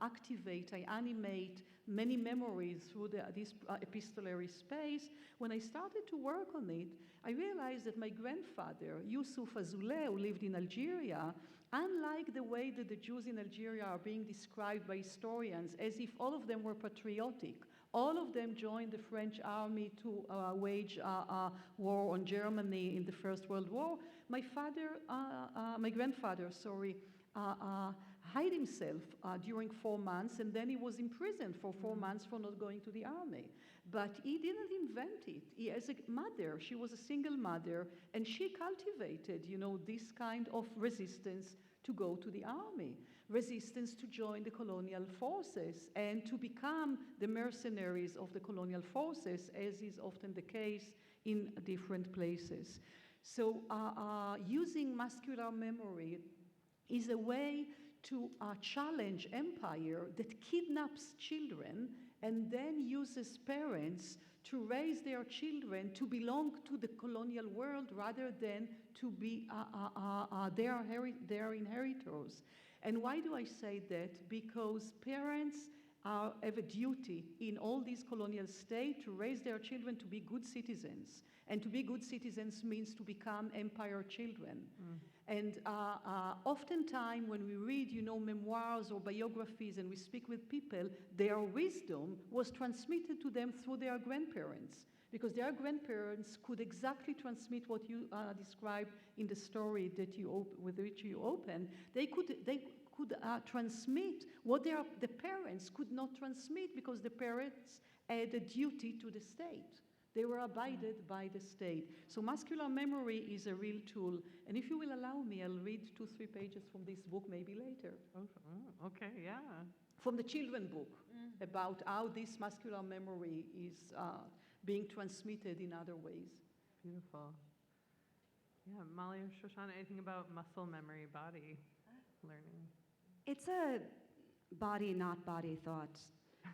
activate, I animate many memories through this epistolary space. When I started to work on it, I realized that my grandfather, Yusuf Azoulay, who lived in Algeria, unlike the way that the Jews in Algeria are being described by historians as if all of them were patriotic, all of them joined the French army to wage war on Germany in the First World War. My grandfather, hid himself during 4 months, and then he was imprisoned for 4 months for not going to the army. But he didn't invent it. He, as a mother, she was a single mother, and she cultivated, this kind of resistance to go to the army, resistance to join the colonial forces and to become the mercenaries of the colonial forces, as is often the case in different places. So using muscular memory is a way to challenge empire that kidnaps children and then uses parents to raise their children to belong to the colonial world rather than to be their inheritors. And why do I say that? Because parents have a duty in all these colonial states to raise their children to be good citizens. And to be good citizens means to become empire children. And oftentimes when we read, memoirs or biographies and we speak with people, their wisdom was transmitted to them through their grandparents, because their grandparents could exactly transmit what you described in the story that with which you open. They could transmit what the parents could not transmit, because the parents had a duty to the state. They were abided by the state. So muscular memory is a real tool. And if you will allow me, I'll read 2, 3 pages from this book maybe later. Oh, okay, yeah. From the children book, about how this muscular memory is being transmitted in other ways. Beautiful. Yeah, Molly or Shoshana, anything about muscle memory, body learning? It's a body, not body thought.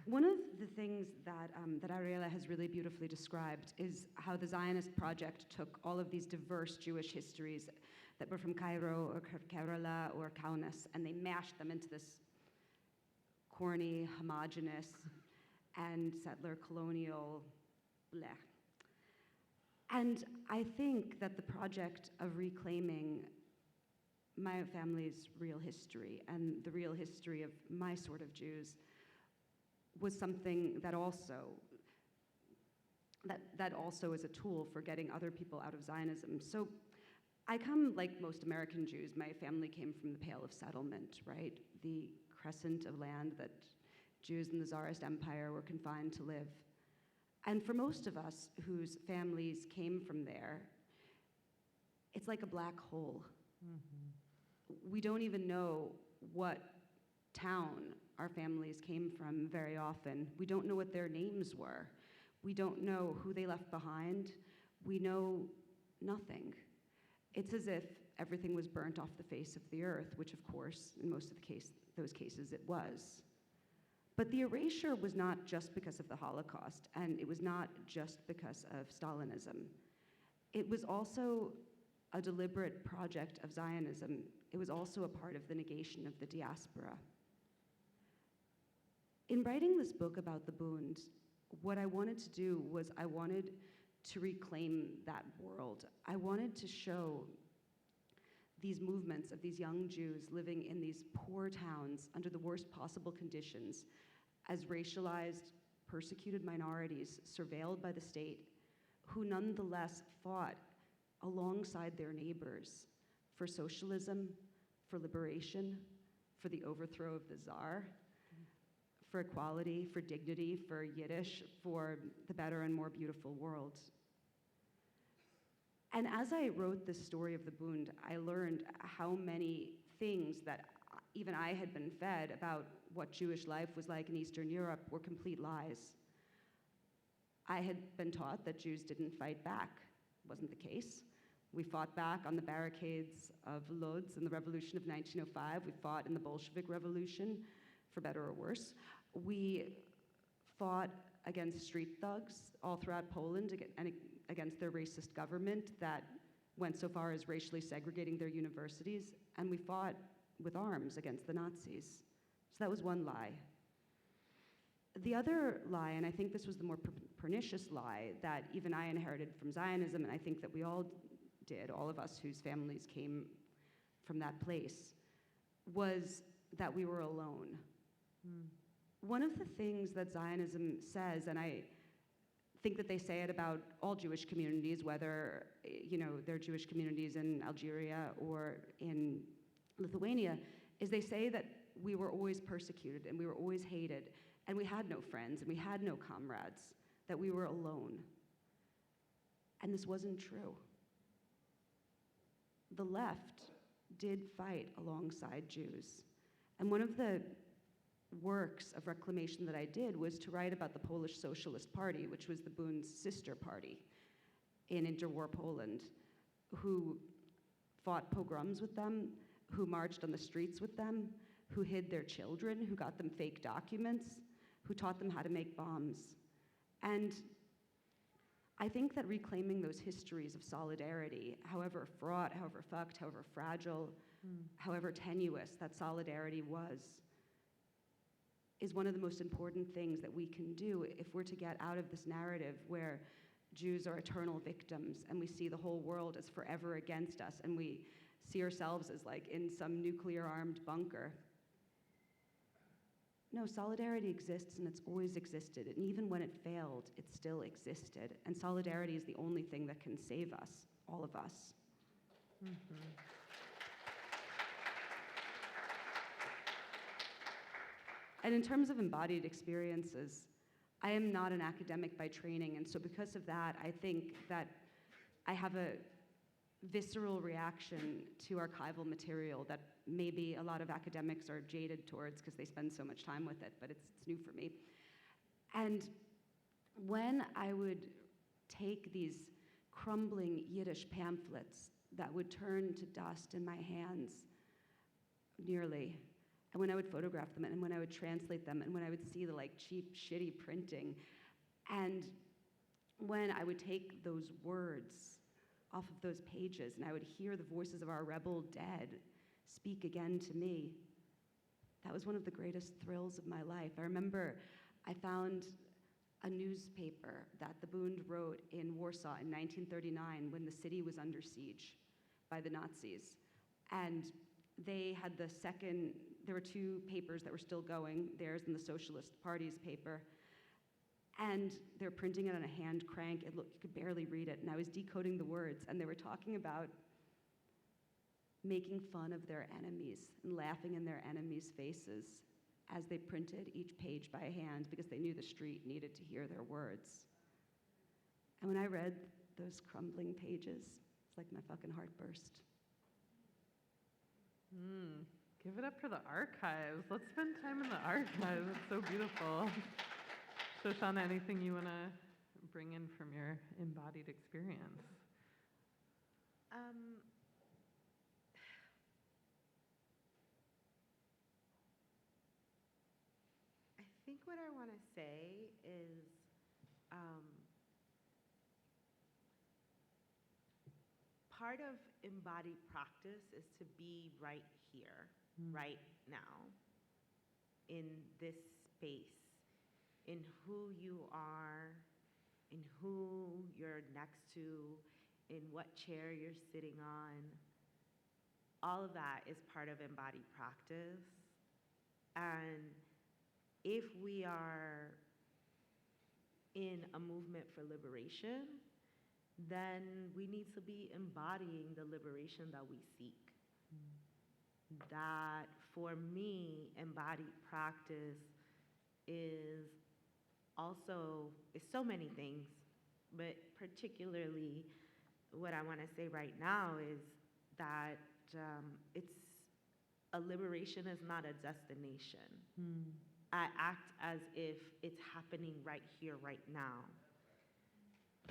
One of the things that Ariela has really beautifully described is how the Zionist project took all of these diverse Jewish histories that were from Cairo or Kerala or Kaunas, and they mashed them into this corny, homogenous, and settler colonial bleh. And I think that the project of reclaiming my family's real history and the real history of my sort of Jews was something that also is a tool for getting other people out of Zionism. So I come, like most American Jews, my family came from the Pale of Settlement, right? The crescent of land that Jews in the Tsarist Empire were confined to live. And for most of us whose families came from there, it's like a black hole. Mm-hmm. We don't even know what town our families came from very often. We don't know what their names were. We don't know who they left behind. We know nothing. It's as if everything was burnt off the face of the earth, which of course, in most of those cases, it was. But the erasure was not just because of the Holocaust, and it was not just because of Stalinism. It was also a deliberate project of Zionism. It was also a part of the negation of the diaspora. In writing this book about the Bund, what I wanted to do was I wanted to reclaim that world. I wanted to show these movements of these young Jews living in these poor towns under the worst possible conditions as racialized, persecuted minorities surveilled by the state, who nonetheless fought alongside their neighbors for socialism, for liberation, for the overthrow of the Tsar, for equality, for dignity, for Yiddish, for the better and more beautiful world. And as I wrote this story of the Bund, I learned how many things that even I had been fed about what Jewish life was like in Eastern Europe were complete lies. I had been taught that Jews didn't fight back. Wasn't the case. We fought back on the barricades of Lodz in the revolution of 1905. We fought in the Bolshevik Revolution, for better or worse. We fought against street thugs all throughout Poland and against their racist government that went so far as racially segregating their universities. And we fought with arms against the Nazis. So that was one lie. The other lie, and I think this was the more pernicious lie that even I inherited from Zionism, and I think that we all did, all of us whose families came from that place, was that we were alone. One of the things that Zionism says, and I think that they say it about all Jewish communities, whether they're Jewish communities in Algeria or in Lithuania, is they say that we were always persecuted and we were always hated and we had no friends and we had no comrades, that we were alone. And this wasn't true. The left did fight alongside Jews. And one of the works of reclamation that I did was to write about the Polish Socialist Party, which was the Bund's sister party in interwar Poland, who fought pogroms with them, who marched on the streets with them, who hid their children, who got them fake documents, who taught them how to make bombs. And I think that reclaiming those histories of solidarity, however fraught, however fucked, however fragile, however tenuous that solidarity was, is one of the most important things that we can do if we're to get out of this narrative where Jews are eternal victims and we see the whole world as forever against us and we see ourselves as like in some nuclear-armed bunker. No, solidarity exists and it's always existed, and even when it failed, it still existed. And solidarity is the only thing that can save us, all of us. Mm-hmm. And in terms of embodied experiences, I am not an academic by training, and so because of that, I think that I have a visceral reaction to archival material that maybe a lot of academics are jaded towards because they spend so much time with it, but it's new for me. And when I would take these crumbling Yiddish pamphlets that would turn to dust in my hands, nearly, and when I would photograph them, and when I would translate them, and when I would see the like cheap, shitty printing, and when I would take those words off of those pages, and I would hear the voices of our rebel dead speak again to me, that was one of the greatest thrills of my life. I remember I found a newspaper that the Bund wrote in Warsaw in 1939 when the city was under siege by the Nazis. And they there were two papers that were still going, theirs and the Socialist Party's paper. And they're printing it on a hand crank. You could barely read it. And I was decoding the words, and they were talking about making fun of their enemies and laughing in their enemies' faces as they printed each page by hand because they knew the street needed to hear their words. And when I read those crumbling pages, it's like my fucking heart burst. Give it up for the archives. Let's spend time in the archives. It's so beautiful. Shoshana, anything you want to bring in from your embodied experience? I think what I want to say is part of embodied practice is to be right here, right now, in this space, in who you are, in who you're next to, in what chair you're sitting on. All of that is part of embodied practice. And if we are in a movement for liberation, then we need to be embodying the liberation that we seek. That, for me, embodied practice is so many things, but particularly what I want to say right now is that a liberation is not a destination. I act as if it's happening right here, right now.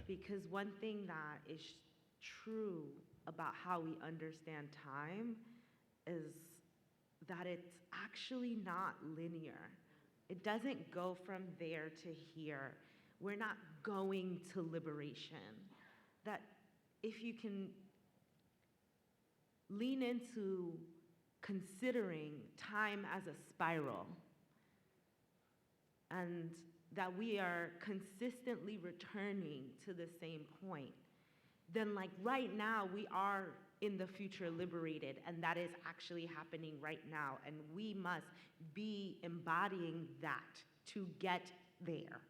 Because one thing that is true about how we understand time is that it's actually not linear. It doesn't go from there to here. We're not going to liberation. That if you can lean into considering time as a spiral, and that we are consistently returning to the same point, then like right now we are in the future liberated, and that is actually happening right now, and we must be embodying that to get there.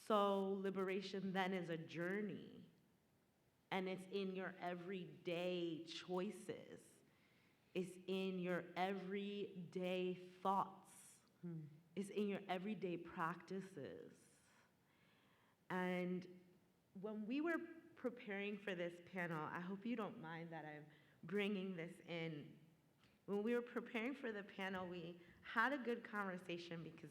So liberation then is a journey, and it's in your everyday choices. It's in your everyday thoughts. It's in your everyday practices. And when we were preparing for this panel, I hope you don't mind that I'm bringing this in. When we were preparing for the panel, we had a good conversation because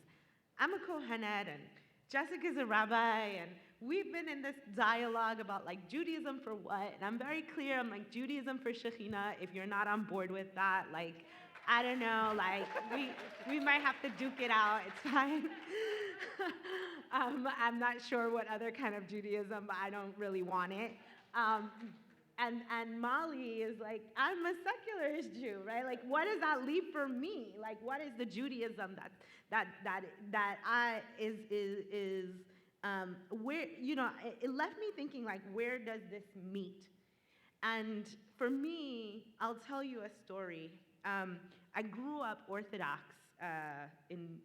I'm a Kohenet and Jessica's a rabbi, and we've been in this dialogue about like Judaism for what, and I'm very clear, I'm like Judaism for Shekhinah. If you're not on board with that, like, I don't know, like we might have to duke it out, it's fine. I'm not sure what other kind of Judaism, but I don't really want it. And Molly is like, I'm a secularist Jew, right? Like, what does that leave for me? Like, what is the Judaism that I is where, you know, it left me thinking, like, where does this meet? And for me, I'll tell you a story. I grew up Orthodox in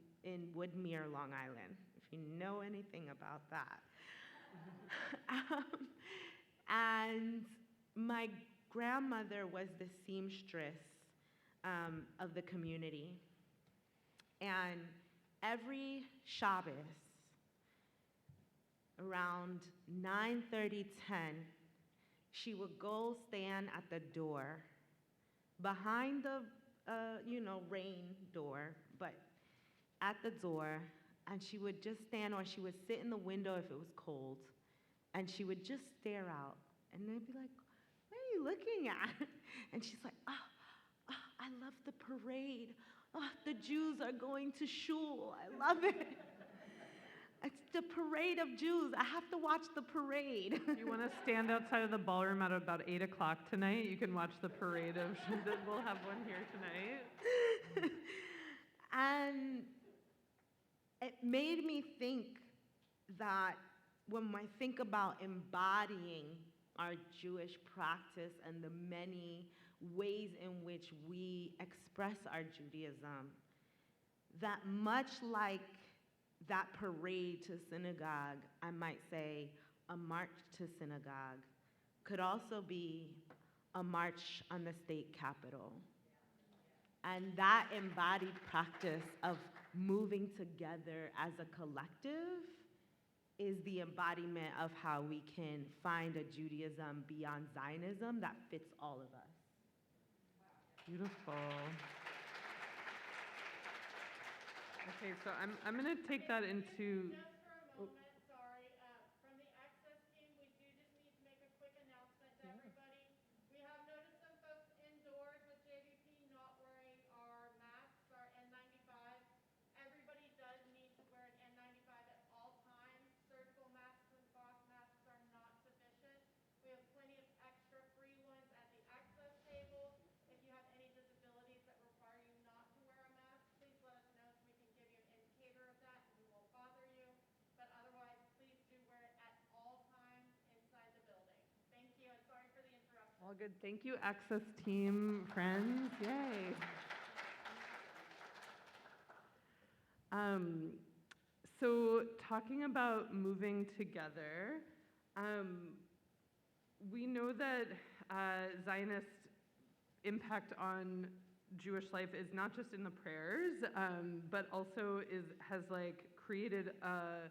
Woodmere, Long Island, if you know anything about that. And my grandmother was the seamstress of the community. And every Shabbos, around 9:30, 10, she would go stand at the door, behind the, rain door, but at the door, and she would just stand, or she would sit in the window if it was cold, and she would just stare out. And they'd be like, what are you looking at? And she's like, I love the parade. Oh, the Jews are going to shul. I love it. It's the parade of Jews. I have to watch the parade. If you want to stand outside of the ballroom at about 8 o'clock tonight, you can watch the parade of, we'll have one here tonight. And it made me think that when I think about embodying our Jewish practice and the many ways in which we express our Judaism, that much like that parade to synagogue, I might say a march to synagogue, could also be a march on the state capitol. And that embodied practice of moving together as a collective is the embodiment of how we can find a Judaism beyond Zionism that fits all of us. Beautiful. Okay, so I'm going to take that into. Just for a moment, sorry. From the access team, we do just need to make a quick announcement to everybody. We have noticed some folks indoors with JVP not wearing our masks, our N95. Everybody does need to wear an N95 at all times. Surgical masks and cloth masks are not sufficient. We have plenty of extra free ones at the access table. If you have any disabilities that require you not to wear a mask, please let us know so we can give you an indicator of that and we won't bother you. But otherwise, please do wear it at all times inside the building. Thank you, and sorry for the interruption. All good. Thank you, access team friends. Yay. So talking about moving together, we know that Zionist impact on Jewish life is not just in the prayers, but also has like created a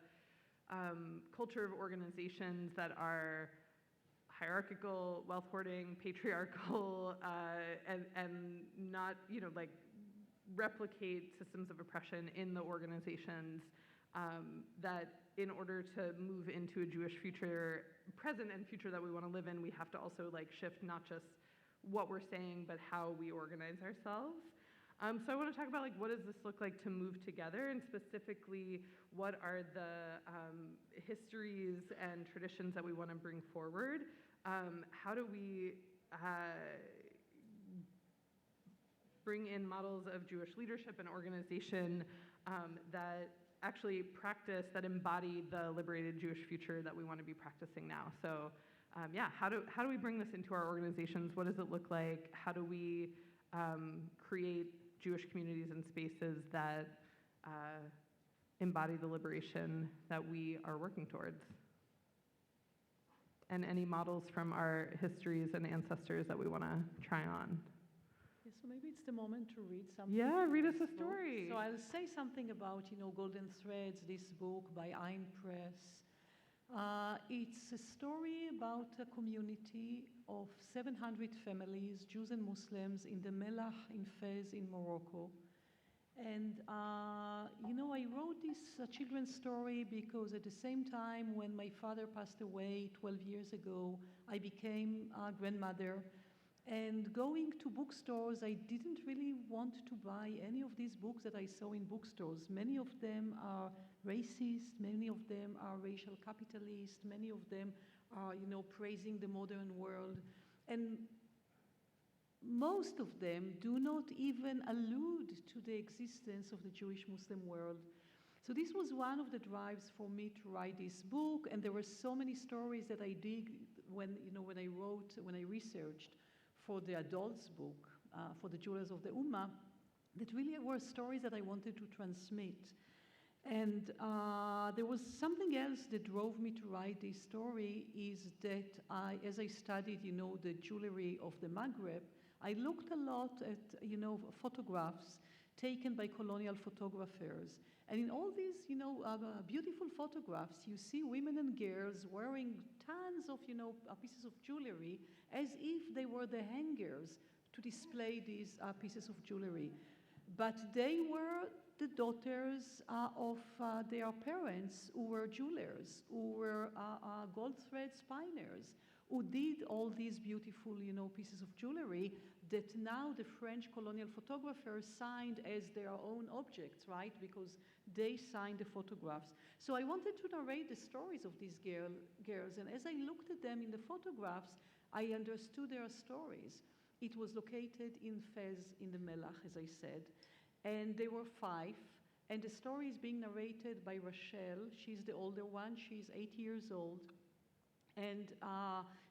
culture of organizations that are hierarchical, wealth hoarding, patriarchal, and not, like replicate systems of oppression in the organizations that in order to move into a Jewish future, present and future that we want to live in, we have to also like shift not just what we're saying, but how we organize ourselves. So I want to talk about like what does this look like to move together, and specifically what are the histories and traditions that we want to bring forward. How do we bring in models of Jewish leadership and organization that actually practice, that embody the liberated Jewish future that we want to be practicing now? So how do we bring this into our organizations? What does it look like? How do we create Jewish communities and spaces that embody the liberation that we are working towards? And any models from our histories and ancestors that we want to try on? Yeah, so maybe it's the moment to read something. Yeah, from read us this a book. story. So I'll say something about, Golden Threads, this book by Ayn Press. It's a story about a community of 700 families, Jews and Muslims, in the Melach in Fez in Morocco. And, I wrote this children's story because at the same time when my father passed away 12 years ago, I became a grandmother. And going to bookstores, I didn't really want to buy any of these books that I saw in bookstores. Many of them are racist, many of them are racial capitalist, many of them are, praising the modern world. And most of them do not even allude to the existence of the Jewish-Muslim world. So this was one of the drives for me to write this book, and there were so many stories that I did when I researched for the adults book, for the Jewelers of the Ummah, that really were stories that I wanted to transmit. And there was something else that drove me to write this story, is that as I studied, the jewelry of the Maghreb, I looked a lot at, photographs taken by colonial photographers. And in all these, beautiful photographs, you see women and girls wearing tons of, pieces of jewelry as if they were the hangers to display these pieces of jewelry. But they were the daughters of their parents who were jewelers, who were gold thread spiners, who did all these beautiful, pieces of jewelry that now the French colonial photographers signed as their own objects, right? Because they signed the photographs. So I wanted to narrate the stories of these girls, and as I looked at them in the photographs, I understood their stories. It was located in Fez, in the Melach, as I said, and they were 5, And the story is being narrated by Rachel. She's the older one. She's 8 years old. And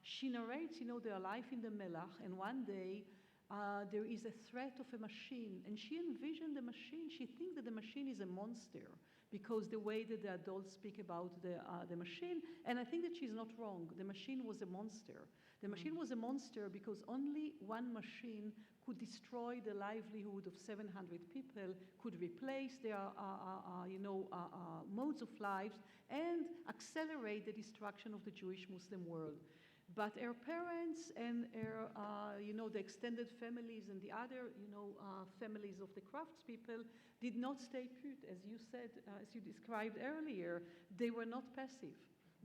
she narrates, their life in the Melach. And one day, there is a threat of a machine. And she envisioned the machine. She thinks that the machine is a monster because the way that the adults speak about the machine. And I think that she's not wrong. The machine was a monster. The machine was a monster because only one machine could destroy the livelihood of 700 people, could replace their modes of lives, and accelerate the destruction of the Jewish-Muslim world. But her parents and her, the extended families and the other, families of the craftspeople did not stay put, as you said, as you described earlier. They were not passive.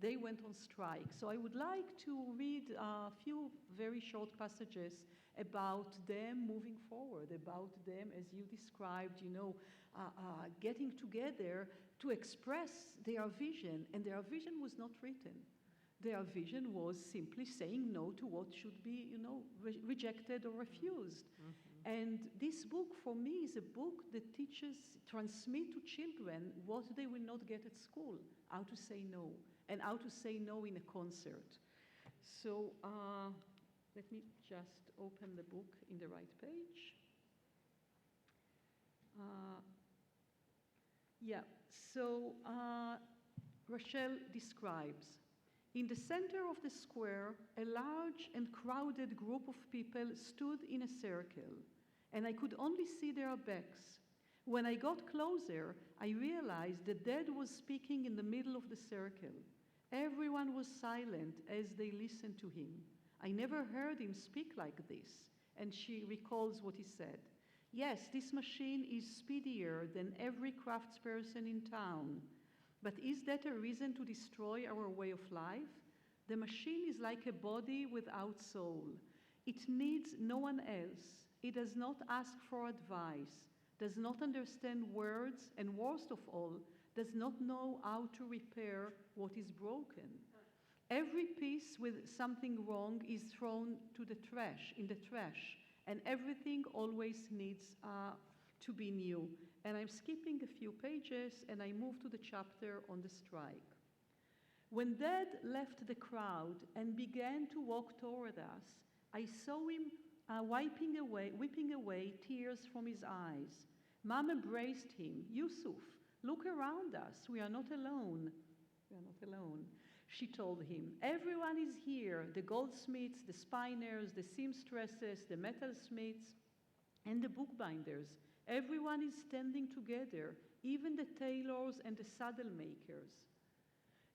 They went on strike. So I would like to read a few very short passages about them moving forward, about them, as you described, getting together to express their vision. And their vision was not written. Their vision was simply saying no to what should be, rejected or refused. And this book, for me, is a book that transmit to children what they will not get at school, how to say no, and how to say no in a concert. So let me just open the book in the right page. Rachel describes, in the center of the square, a large and crowded group of people stood in a circle, and I could only see their backs. When I got closer, I realized the dead was speaking in the middle of the circle. Everyone was silent as they listened to him. I never heard him speak like this. And she recalls what he said. Yes, this machine is speedier than every craftsperson in town. But is that a reason to destroy our way of life? The machine is like a body without soul. It needs no one else. It does not ask for advice, does not understand words, and worst of all, does not know how to repair what is broken. Every piece with something wrong is thrown in the trash, and everything always needs to be new. And I'm skipping a few pages, and I move to the chapter on the strike. When Dad left the crowd and began to walk toward us, I saw him wiping away tears from his eyes. Mom embraced him. Yusuf, look around us. We are not alone. We are not alone. She told him, everyone is here, the goldsmiths, the spiners, the seamstresses, the metalsmiths, and the bookbinders. Everyone is standing together, even the tailors and the saddle makers.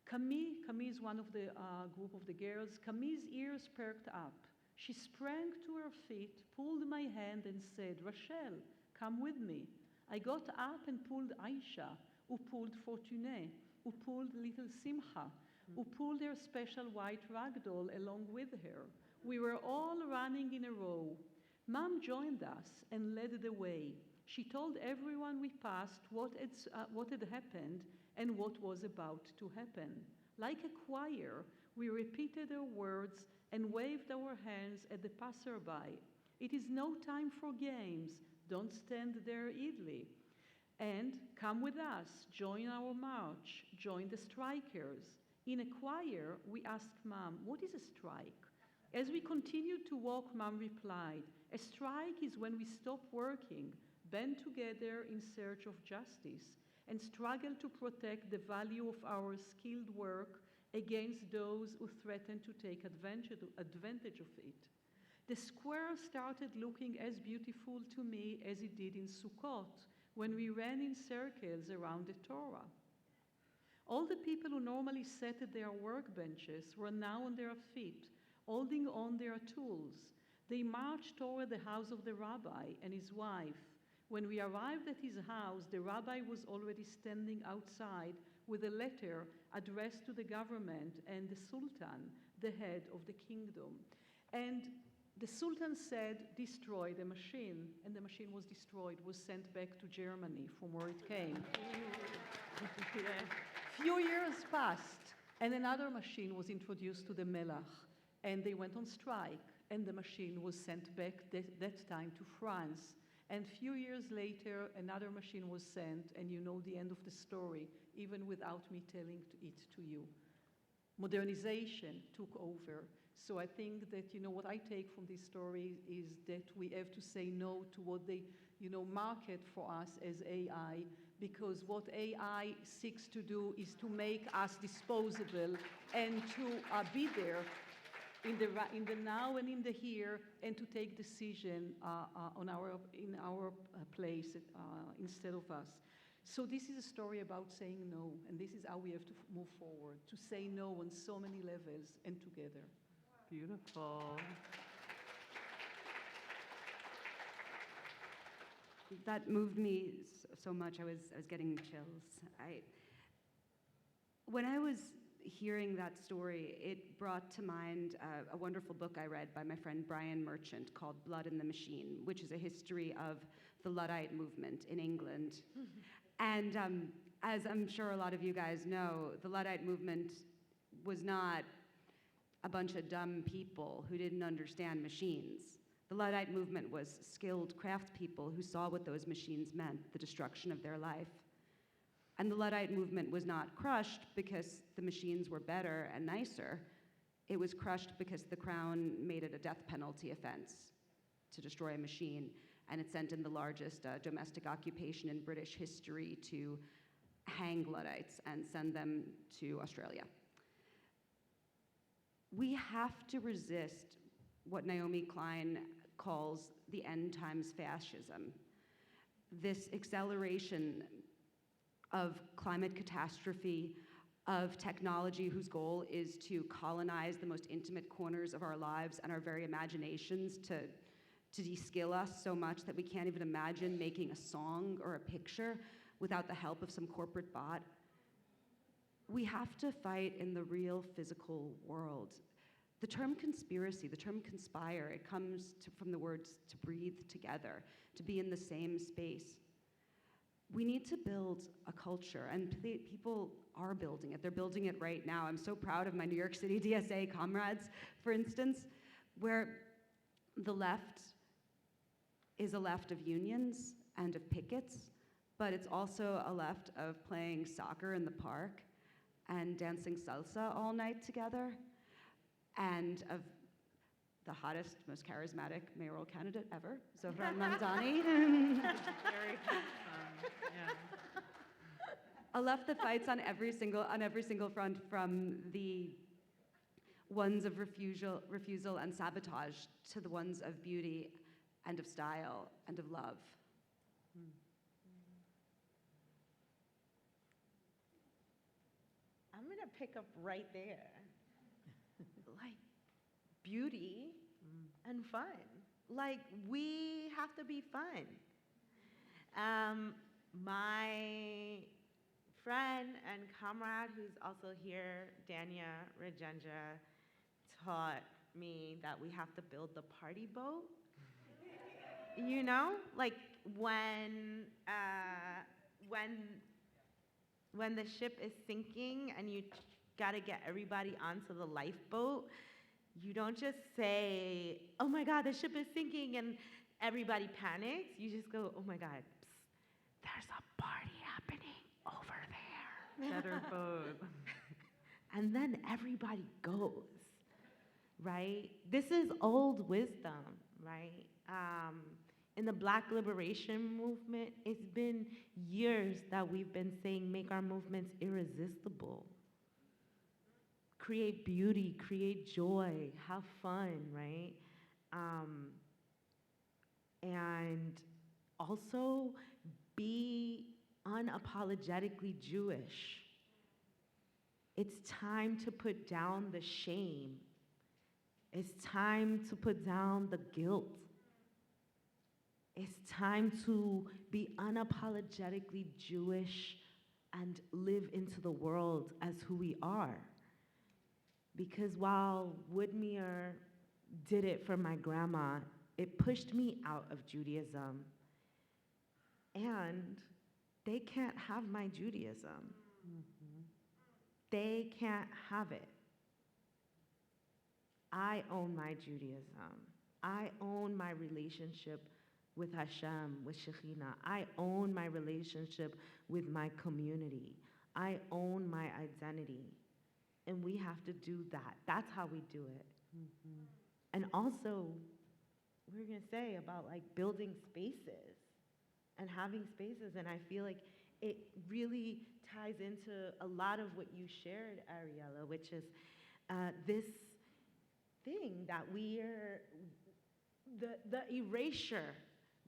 Camille is one of the group of the girls. Camille's ears perked up. She sprang to her feet, pulled my hand, and said, Rachel, come with me. I got up and pulled Aisha, who pulled Fortuné, who pulled little Simcha, who pulled her special white rag doll along with her. We were all running in a row. Mom joined us and led the way. She told everyone we passed what had happened and what was about to happen. Like a choir, we repeated her words and waved our hands at the passerby. It is no time for games. Don't stand there idly. And come with us, join our march, join the strikers. In a choir, we asked Mom, what is a strike? As we continued to walk, Mom replied, a strike is when we stop working, band together in search of justice, and struggle to protect the value of our skilled work against those who threaten to take advantage of it. The square started looking as beautiful to me as it did in Sukkot, when we ran in circles around the Torah. All the people who normally sat at their workbenches were now on their feet, holding on their tools. They marched toward the house of the rabbi and his wife. When we arrived at his house, the rabbi was already standing outside with a letter addressed to the government and the Sultan, the head of the kingdom. And the Sultan said, destroy the machine. And the machine was destroyed, was sent back to Germany from where it came. Few years passed, and another machine was introduced to the Melach, and they went on strike, and the machine was sent back that time to France. And few years later, another machine was sent, and you know the end of the story, even without me telling it to you. Modernization took over. So I think that, what I take from this story is that we have to say no to what they, market for us as AI, because what AI seeks to do is to make us disposable and to be there in the now and in the here, and to take decision in our place instead of us. So this is a story about saying no, and this is how we have to move forward, to say no on so many levels and together. Beautiful. That moved me so much. I was getting chills. When I was hearing that story, it brought to mind a wonderful book I read by my friend Brian Merchant called Blood in the Machine, which is a history of the Luddite movement in England. And as I'm sure a lot of you guys know, the Luddite movement was not a bunch of dumb people who didn't understand machines. The Luddite movement was skilled craft people who saw what those machines meant, the destruction of their life. And the Luddite movement was not crushed because the machines were better and nicer. It was crushed because the Crown made it a death penalty offense to destroy a machine, and it sent in the largest domestic occupation in British history to hang Luddites and send them to Australia. We have to resist what Naomi Klein calls the end times fascism, this acceleration of climate catastrophe, of technology whose goal is to colonize the most intimate corners of our lives and our very imaginations, to de-skill us so much that we can't even imagine making a song or a picture without the help of some corporate bot. We have to fight in the real physical world. The term conspiracy, the term conspire, it comes from the words to breathe together, to be in the same space. We need to build a culture, and people are building it. They're building it right now. I'm so proud of my New York City DSA comrades, for instance, where the left is a left of unions and of pickets, but it's also a left of playing soccer in the park and dancing salsa all night together, and of the hottest, most charismatic mayoral candidate ever, Zohran Mamdani. Very handsome. Yeah. A left that fights on every single front, from the ones of refusal and sabotage to the ones of beauty and of style and of love. I'm gonna pick up right there. Like, beauty and fun. Like, we have to be fun. My friend and comrade who's also here, Dania Rajenja, taught me that we have to build the party boat. You know, like when the ship is sinking and you gotta get everybody onto the lifeboat, you don't just say, oh my God, the ship is sinking, and everybody panics. You just go, oh my God, psst, there's a party happening over there. Better boat. And then everybody goes, right? This is old wisdom, right? In the Black liberation movement, it's been years that we've been saying, make our movements irresistible. Create beauty, create joy, have fun, right? And also be unapologetically Jewish. It's time to put down the shame. It's time to put down the guilt. It's time to be unapologetically Jewish and live into the world as who we are. Because while Woodmere did it for my grandma, it pushed me out of Judaism. And they can't have my Judaism. They can't have it. I own my Judaism. I own my relationship with Hashem, with Shekhinah. I own my relationship with my community. I own my identity. And we have to do that. That's how we do it. And also, we're going to say about like building spaces and having spaces. And I feel like it really ties into a lot of what you shared, Ariella, which is this thing that we are, the erasure,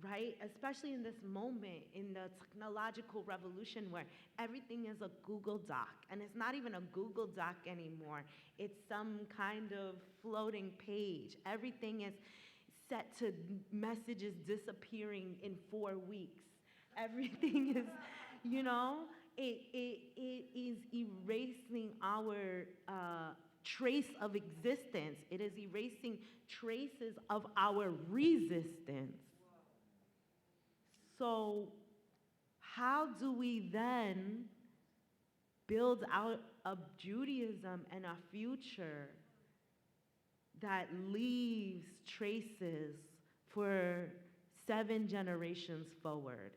right? Especially in this moment, in the technological revolution where everything is a Google Doc. And it's not even a Google Doc anymore. It's some kind of floating page. Everything is set to messages disappearing in 4 weeks. Everything is, you know, it is erasing our trace of existence. It is erasing traces of our resistance. So how do we then build out a Judaism and a future that leaves traces for 7 generations forward,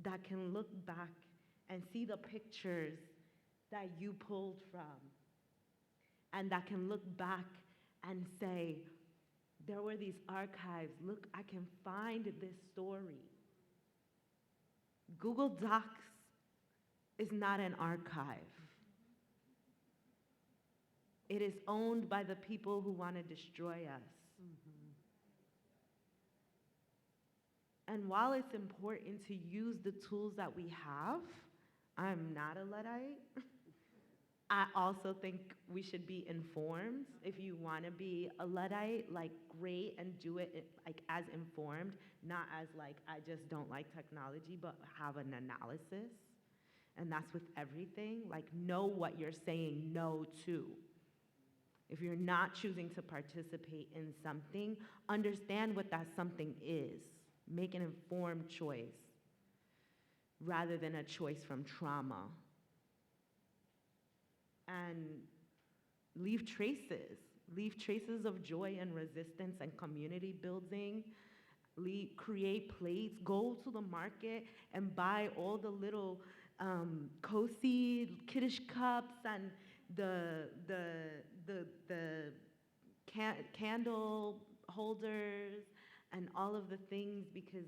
that can look back and see the pictures that you pulled from, and that can look back and say, there were these archives, look, I can find this story. Google Docs is not an archive. It is owned by the people who want to destroy us. And while it's important to use the tools that we have, I'm not a Luddite. I also think we should be informed. If you want to be a Luddite, like, great, and do it like as informed, not as like, I just don't like technology, but have an analysis. And that's with everything. Like, know what you're saying no to. If you're not choosing to participate in something, understand what that something is. Make an informed choice rather than a choice from trauma. And leave traces of joy and resistance and community building. Create plates, go to the market and buy all the little cozy kiddush cups and the candle holders and all of the things, because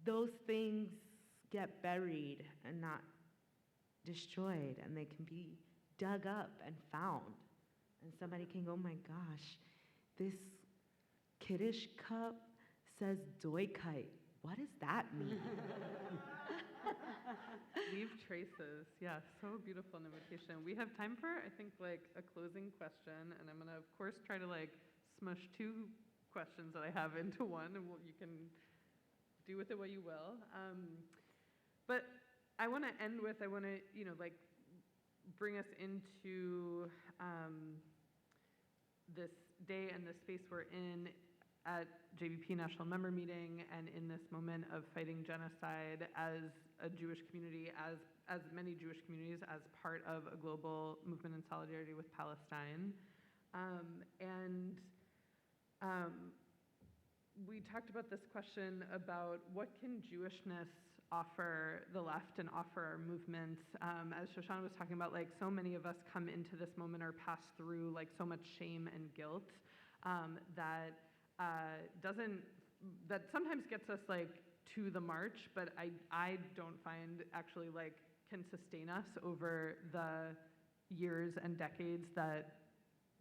those things get buried and not destroyed, and they can be dug up and found. And somebody can go, oh my gosh, this kiddush cup says doikite. What does that mean? Leave traces. Yeah, so beautiful an invitation. We have time for, I think, like a closing question, and I'm gonna, of course, try to like smush 2 questions that I have into one, and you can do with it what you will. But I want to end with, I want to, like, bring us into this day and this space we're in at JVP National Member Meeting, and in this moment of fighting genocide as a Jewish community, as many Jewish communities, as part of a global movement in solidarity with Palestine. We talked about this question about what can Jewishness offer the left and offer our movements. As Shoshana was talking about, like, so many of us come into this moment or pass through like so much shame and guilt that sometimes gets us like to the march, but I don't find actually like can sustain us over the years and decades that,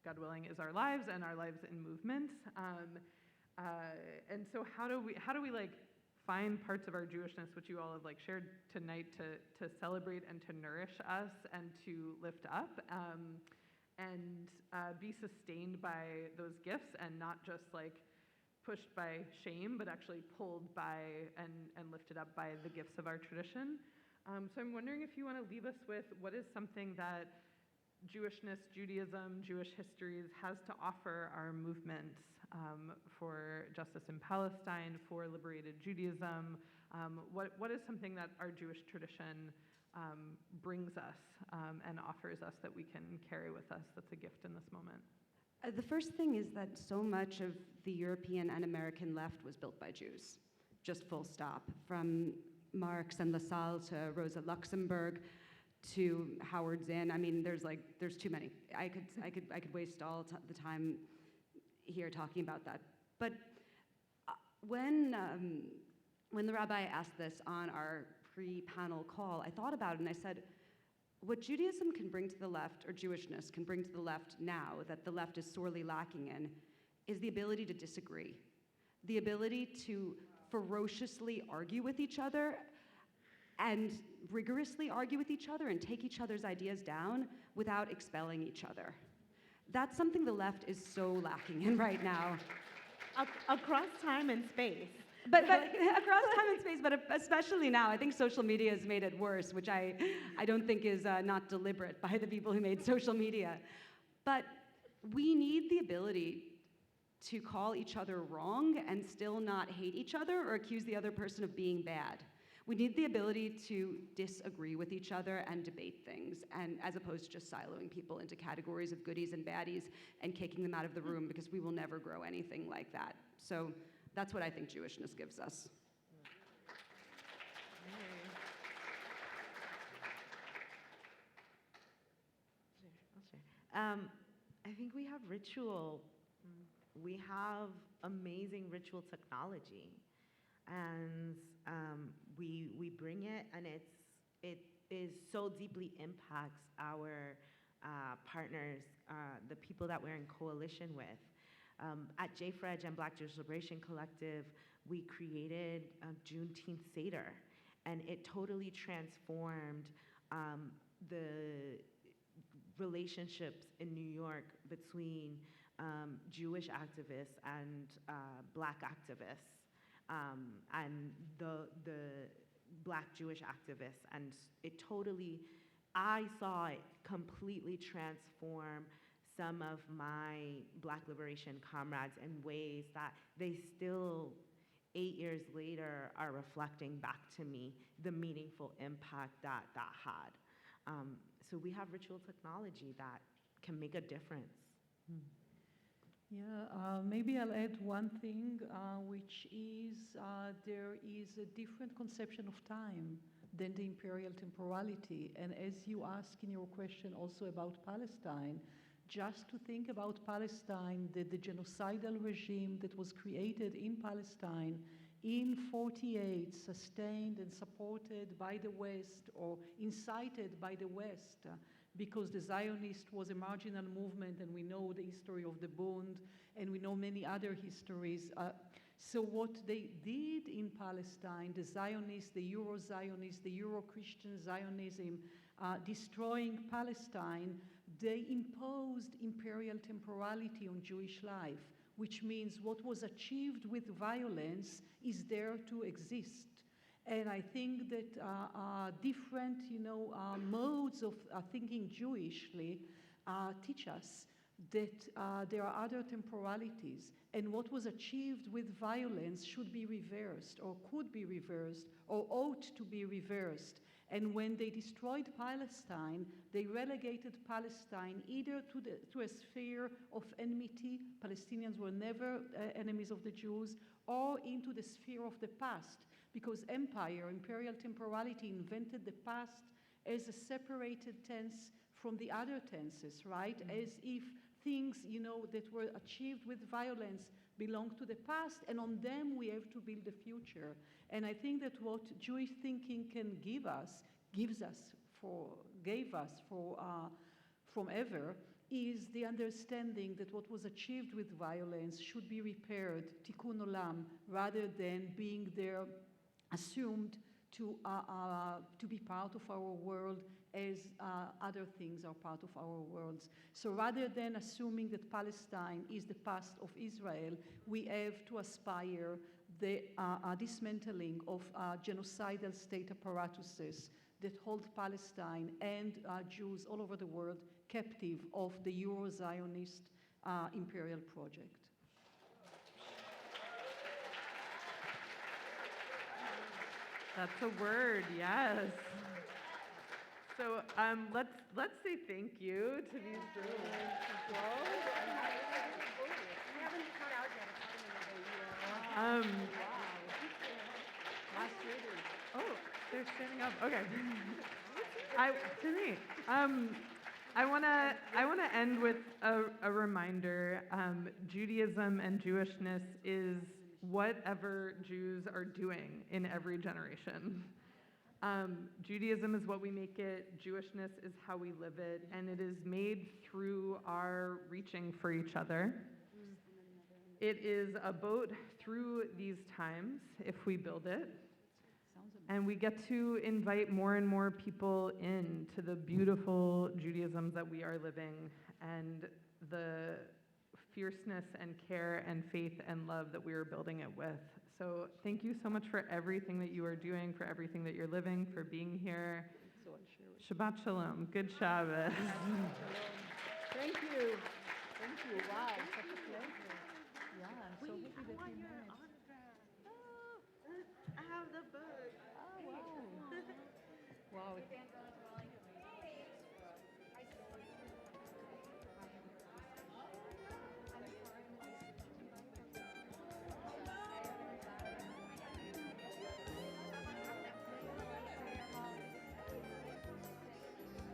God willing, is our lives and our lives in movements. And so how do we like find parts of our Jewishness, which you all have like shared tonight, to celebrate and to nourish us and to lift up, and be sustained by those gifts and not just like pushed by shame, but actually pulled by and lifted up by the gifts of our tradition. So I'm wondering if you want to leave us with what is something that Jewishness, Judaism, Jewish histories has to offer our movements for justice in Palestine, for liberated Judaism. What is something that our Jewish tradition brings us and offers us that we can carry with us that's a gift in this moment? The first thing is that so much of the European and American left was built by Jews. just full stop. From Marx and Lassalle to Rosa Luxemburg to Howard Zinn. I mean, there's too many. I could waste all the time here talking about that. But when the rabbi asked this on our pre-panel call, I thought about it and I said, what Judaism can bring to the left, or Jewishness can bring to the left now, that the left is sorely lacking in, is the ability to disagree. The ability to ferociously argue with each other and rigorously argue with each other and take each other's ideas down without expelling each other. That's something the left is so lacking in right now. Across time and space. But across time and space, but especially now, I think social media has made it worse, which I don't think is not deliberate by the people who made social media. But we need the ability to call each other wrong and still not hate each other or accuse the other person of being bad. We need the ability to disagree with each other and debate things, and as opposed to just siloing people into categories of goodies and baddies and kicking them out of the room, because we will never grow anything like that. So that's what I think Jewishness gives us. I think we have ritual. We have amazing ritual technology, and we bring it, and it is so deeply impacts our partners, the people that we're in coalition with. At JFREG and Black Jewish Liberation Collective, we created a Juneteenth Seder, and it totally transformed the relationships in New York between Jewish activists and Black activists, and the Black Jewish activists, and it totally, I saw it completely transform some of my Black liberation comrades in ways that they still, 8 years later, are reflecting back to me the meaningful impact that had. So we have ritual technology that can make a difference. Yeah, maybe I'll add one thing, which is there is a different conception of time than the imperial temporality. And as you ask in your question also about Palestine, just to think about Palestine, the genocidal regime that was created in Palestine in 48, sustained and supported by the West, or incited by the West, because the Zionist was a marginal movement, and we know the history of the Bund, and we know many other histories. So what they did in Palestine, the Zionists, the Euro-Zionists, the Euro-Christian Zionism, destroying Palestine, they imposed imperial temporality on Jewish life, which means what was achieved with violence is there to exist. And I think that different, modes of thinking Jewishly teach us that there are other temporalities, and what was achieved with violence should be reversed, or could be reversed, or ought to be reversed. And when they destroyed Palestine, they relegated Palestine either to a sphere of enmity, Palestinians were never enemies of the Jews, or into the sphere of the past, because empire, imperial temporality, invented the past as a separated tense from the other tenses, right? Mm-hmm. As if things, that were achieved with violence belong to the past, and on them we have to build the future. And I think that what Jewish thinking can gave us from ever, is the understanding that what was achieved with violence should be repaired, tikkun olam, rather than being there assumed to be part of our world as other things are part of our worlds. So rather than assuming that Palestine is the past of Israel, we have to aspire the dismantling of genocidal state apparatuses that hold Palestine and Jews all over the world captive of the Euro-Zionist imperial project. That's a word, yes. So let's say thank you to these journalists as well. We haven't come out yet. Oh, they're standing up. Okay. To me, I wanna end with a reminder. Judaism and Jewishness is whatever Jews are doing in every generation. Judaism is what we make it. Jewishness is how we live it, and it is made through our reaching for each other. It is a boat through these times if we build it. And we get to invite more and more people into the beautiful Judaisms that we are living and the fierceness and care and faith and love that we are building it with. So thank you so much for everything that you are doing, for everything that you're living, for being here. Shabbat Shalom. Good Shabbos. Thank you. Thank you. Wow, such a pleasure. Yeah, I'm so happy that you met. I have the book. Oh, wow. Wow.